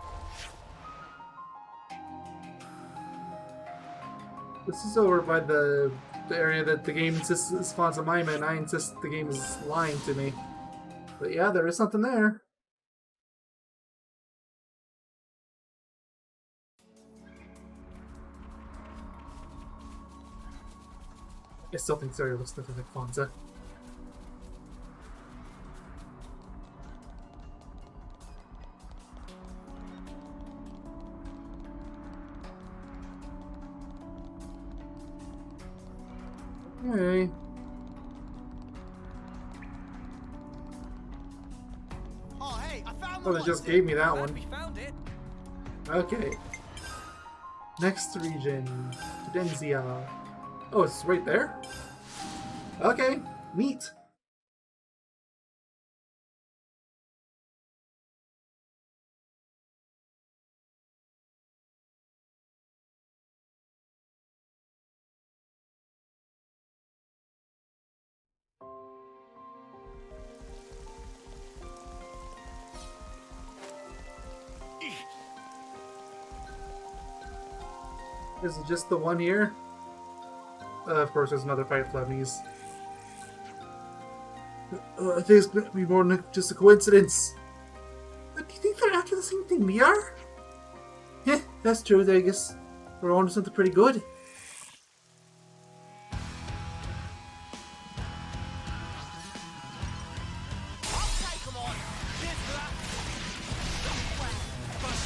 This is over by the area that the game insists spawns a Mayonnaise, and I insist the game is lying to me. But yeah, there is something there. I still think Sarah looks nothing like Fonza. Okay. Oh, hey, I found the Oh, they what's just it. gave me that Glad one. we found it. Okay. Next region. Cadenzia. Oh, it's right there? Okay, neat. Is it just the one here? Of course, there's another fight with Lebanese. I think it's going to be more than just a coincidence. But do you think they're after the same thing we are? Yeah, that's true. I guess we're on to something pretty good.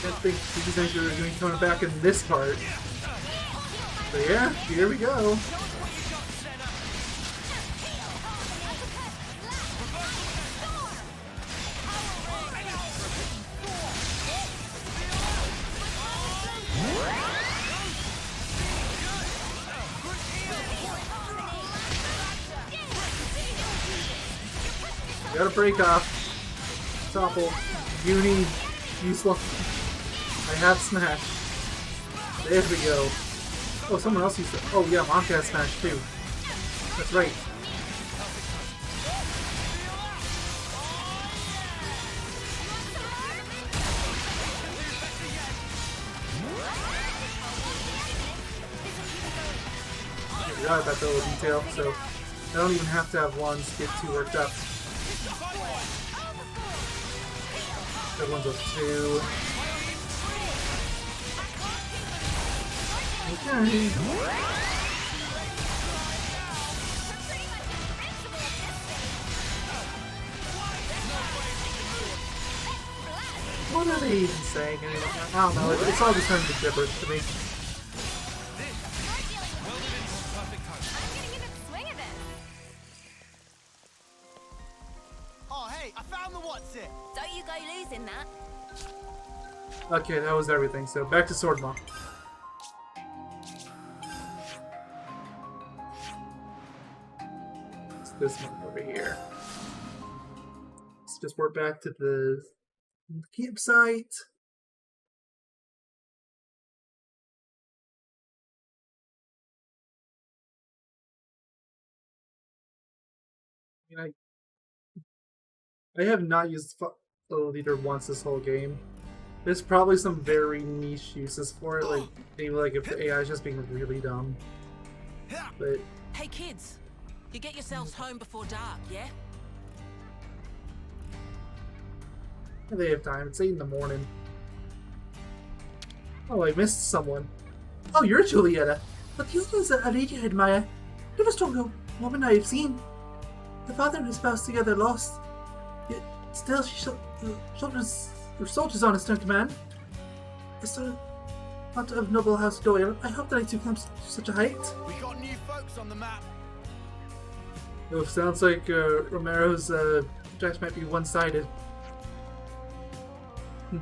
I think these guys are going to be coming back in this part. So yeah, here we go. Gotta break off. Topple. Uni. Useless. I have Smash. There we go. Oh, someone else used it. Oh yeah, Monka has Smash too. That's right. I forgot about that little detail, so I don't even have to have ones get too worked up. That one's up 2. Okay. What are they even saying anyway? I don't know, it's all just turning to gibberish to me. Oh, hey, I found the what's it. Don't you go losing that. Okay, that was everything, so back to Swordmaw. It's this one over here. Let's just work back to the campsite. I mean, I have not used the leader once this whole game. There's probably some very niche uses for it, like maybe like if the AI is just being really dumb. But Hey kids, you get yourselves home before dark, yeah? they have time. It's 8 in the morning. Oh, I missed someone. Oh, you're Julietta. But you was a lady I admire. Never stronger woman I have seen. The father and his spouse together lost. Yet still she shoulders her soldiers on his turn command. I started not of noble house Doyle. I hope that I too come to such a height. We got new folks on the map. Oh, sounds like Romero's attacks might be one-sided. You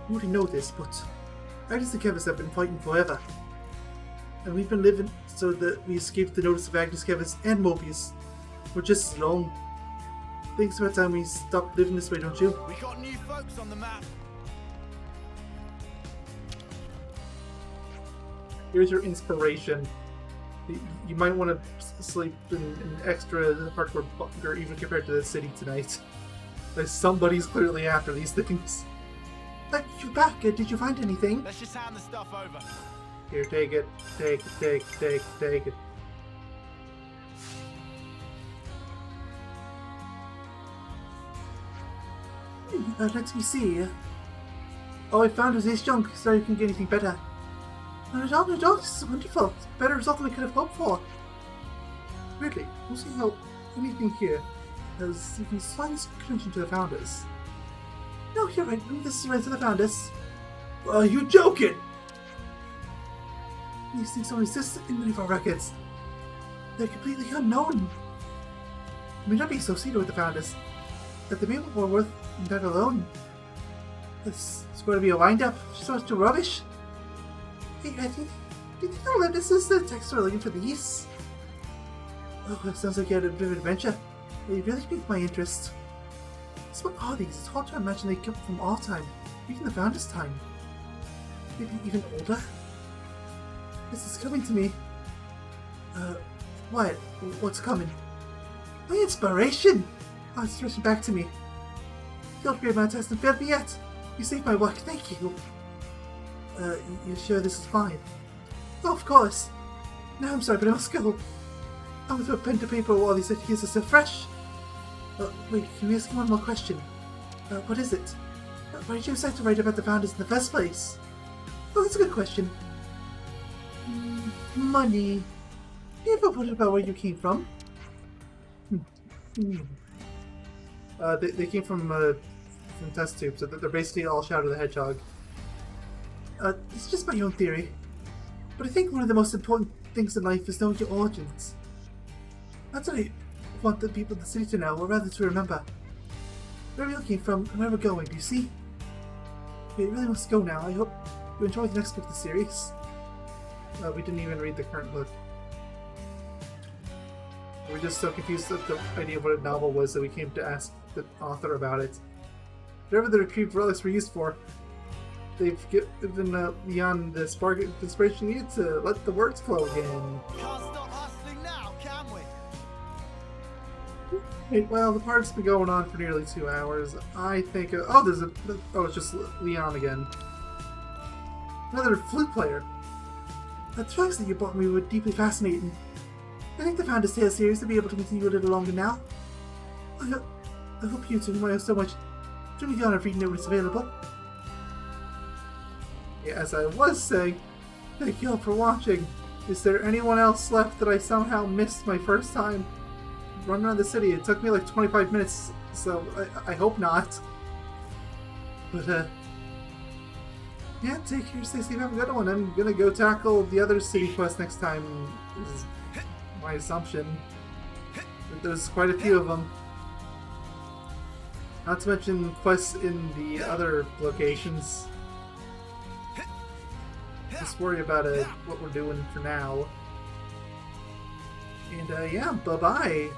already know this, but Agnes and Kevis have been fighting forever. And we've been living so that we escaped the notice of Agnes, Kevis, and Mobius. We're just as long. I think it's about time we stop living this way, don't you? We got new folks on the map. Here's your inspiration. You might want to sleep in an extra hardcore bunker even compared to the city tonight. Like somebody's clearly after these things. Like, you're back. Did you find anything? Let's just hand the stuff over. Here, take it. Take it. Let me see. Oh, I found his junk. Sorry, you couldn't get anything better. No, this is wonderful. It's a better result than we could have hoped for. Weirdly, we'll see how anything here has even slightest connection to the founders. No, you're right. This is right to the founders. Are you joking? These things don't exist in many of our records. They're completely unknown. We may not be associated with the founders, but they may be more worth than that alone. It's going to be a wind-up. Just so much to rubbish. Hey, do you know that this is the text we're looking for these? Oh, it sounds like you had a bit of an adventure. They really piqued my interest. So what are these? It's hard to imagine they come from our time, even the Founders' time. Maybe even older? This is coming to me. What? What's coming? My inspiration! Oh, it's rushing back to me. The upgrade my test hasn't failed me yet. You saved my work, thank you. You sure this is fine? Oh, of course. Now I'm sorry, but I must go. I'm going to put pen to paper while these ideas are so fresh. Wait, can we ask you one more question? What is it? Why did you decide to write about the Founders in the first place? Oh, that's a good question. Money. Do you ever wonder about where you came from? They came from test tubes, so they're basically all Shadow the Hedgehog. It's just my own theory. But I think one of the most important things in life is knowing your origins. That's what I want the people in the city to know, or rather to remember. Where we all came from and where we're going, do you see? We really must go now. I hope you enjoy the next book of the series. We didn't even read the current book. We're just so confused at the idea of what a novel was that we came to ask the author about it. Whatever the retrieved relics were used for, they've given Leon the spark of inspiration needed to let the words flow again. Can't stop hustling now, can we? Wait, well, the part's been going on for nearly 2 hours. I think... it's just Leon again. Another flute player. The tracks that you brought me were deeply fascinating. I think the Founders Tale series will be able to continue a little longer now. I hope you two, whom I owe so much, do me the honor of reading it when it's available. Yeah, as I was saying, thank you all for watching. Is there anyone else left that I somehow missed my first time running around the city? It took me like 25 minutes, so I hope not. But, yeah, take care, stay safe, have a good one. I'm gonna go tackle the other city quest next time. This is my assumption. But there's quite a few of them. Not to mention quests in the other locations. Just worry about what we're doing for now. And yeah, bye-bye.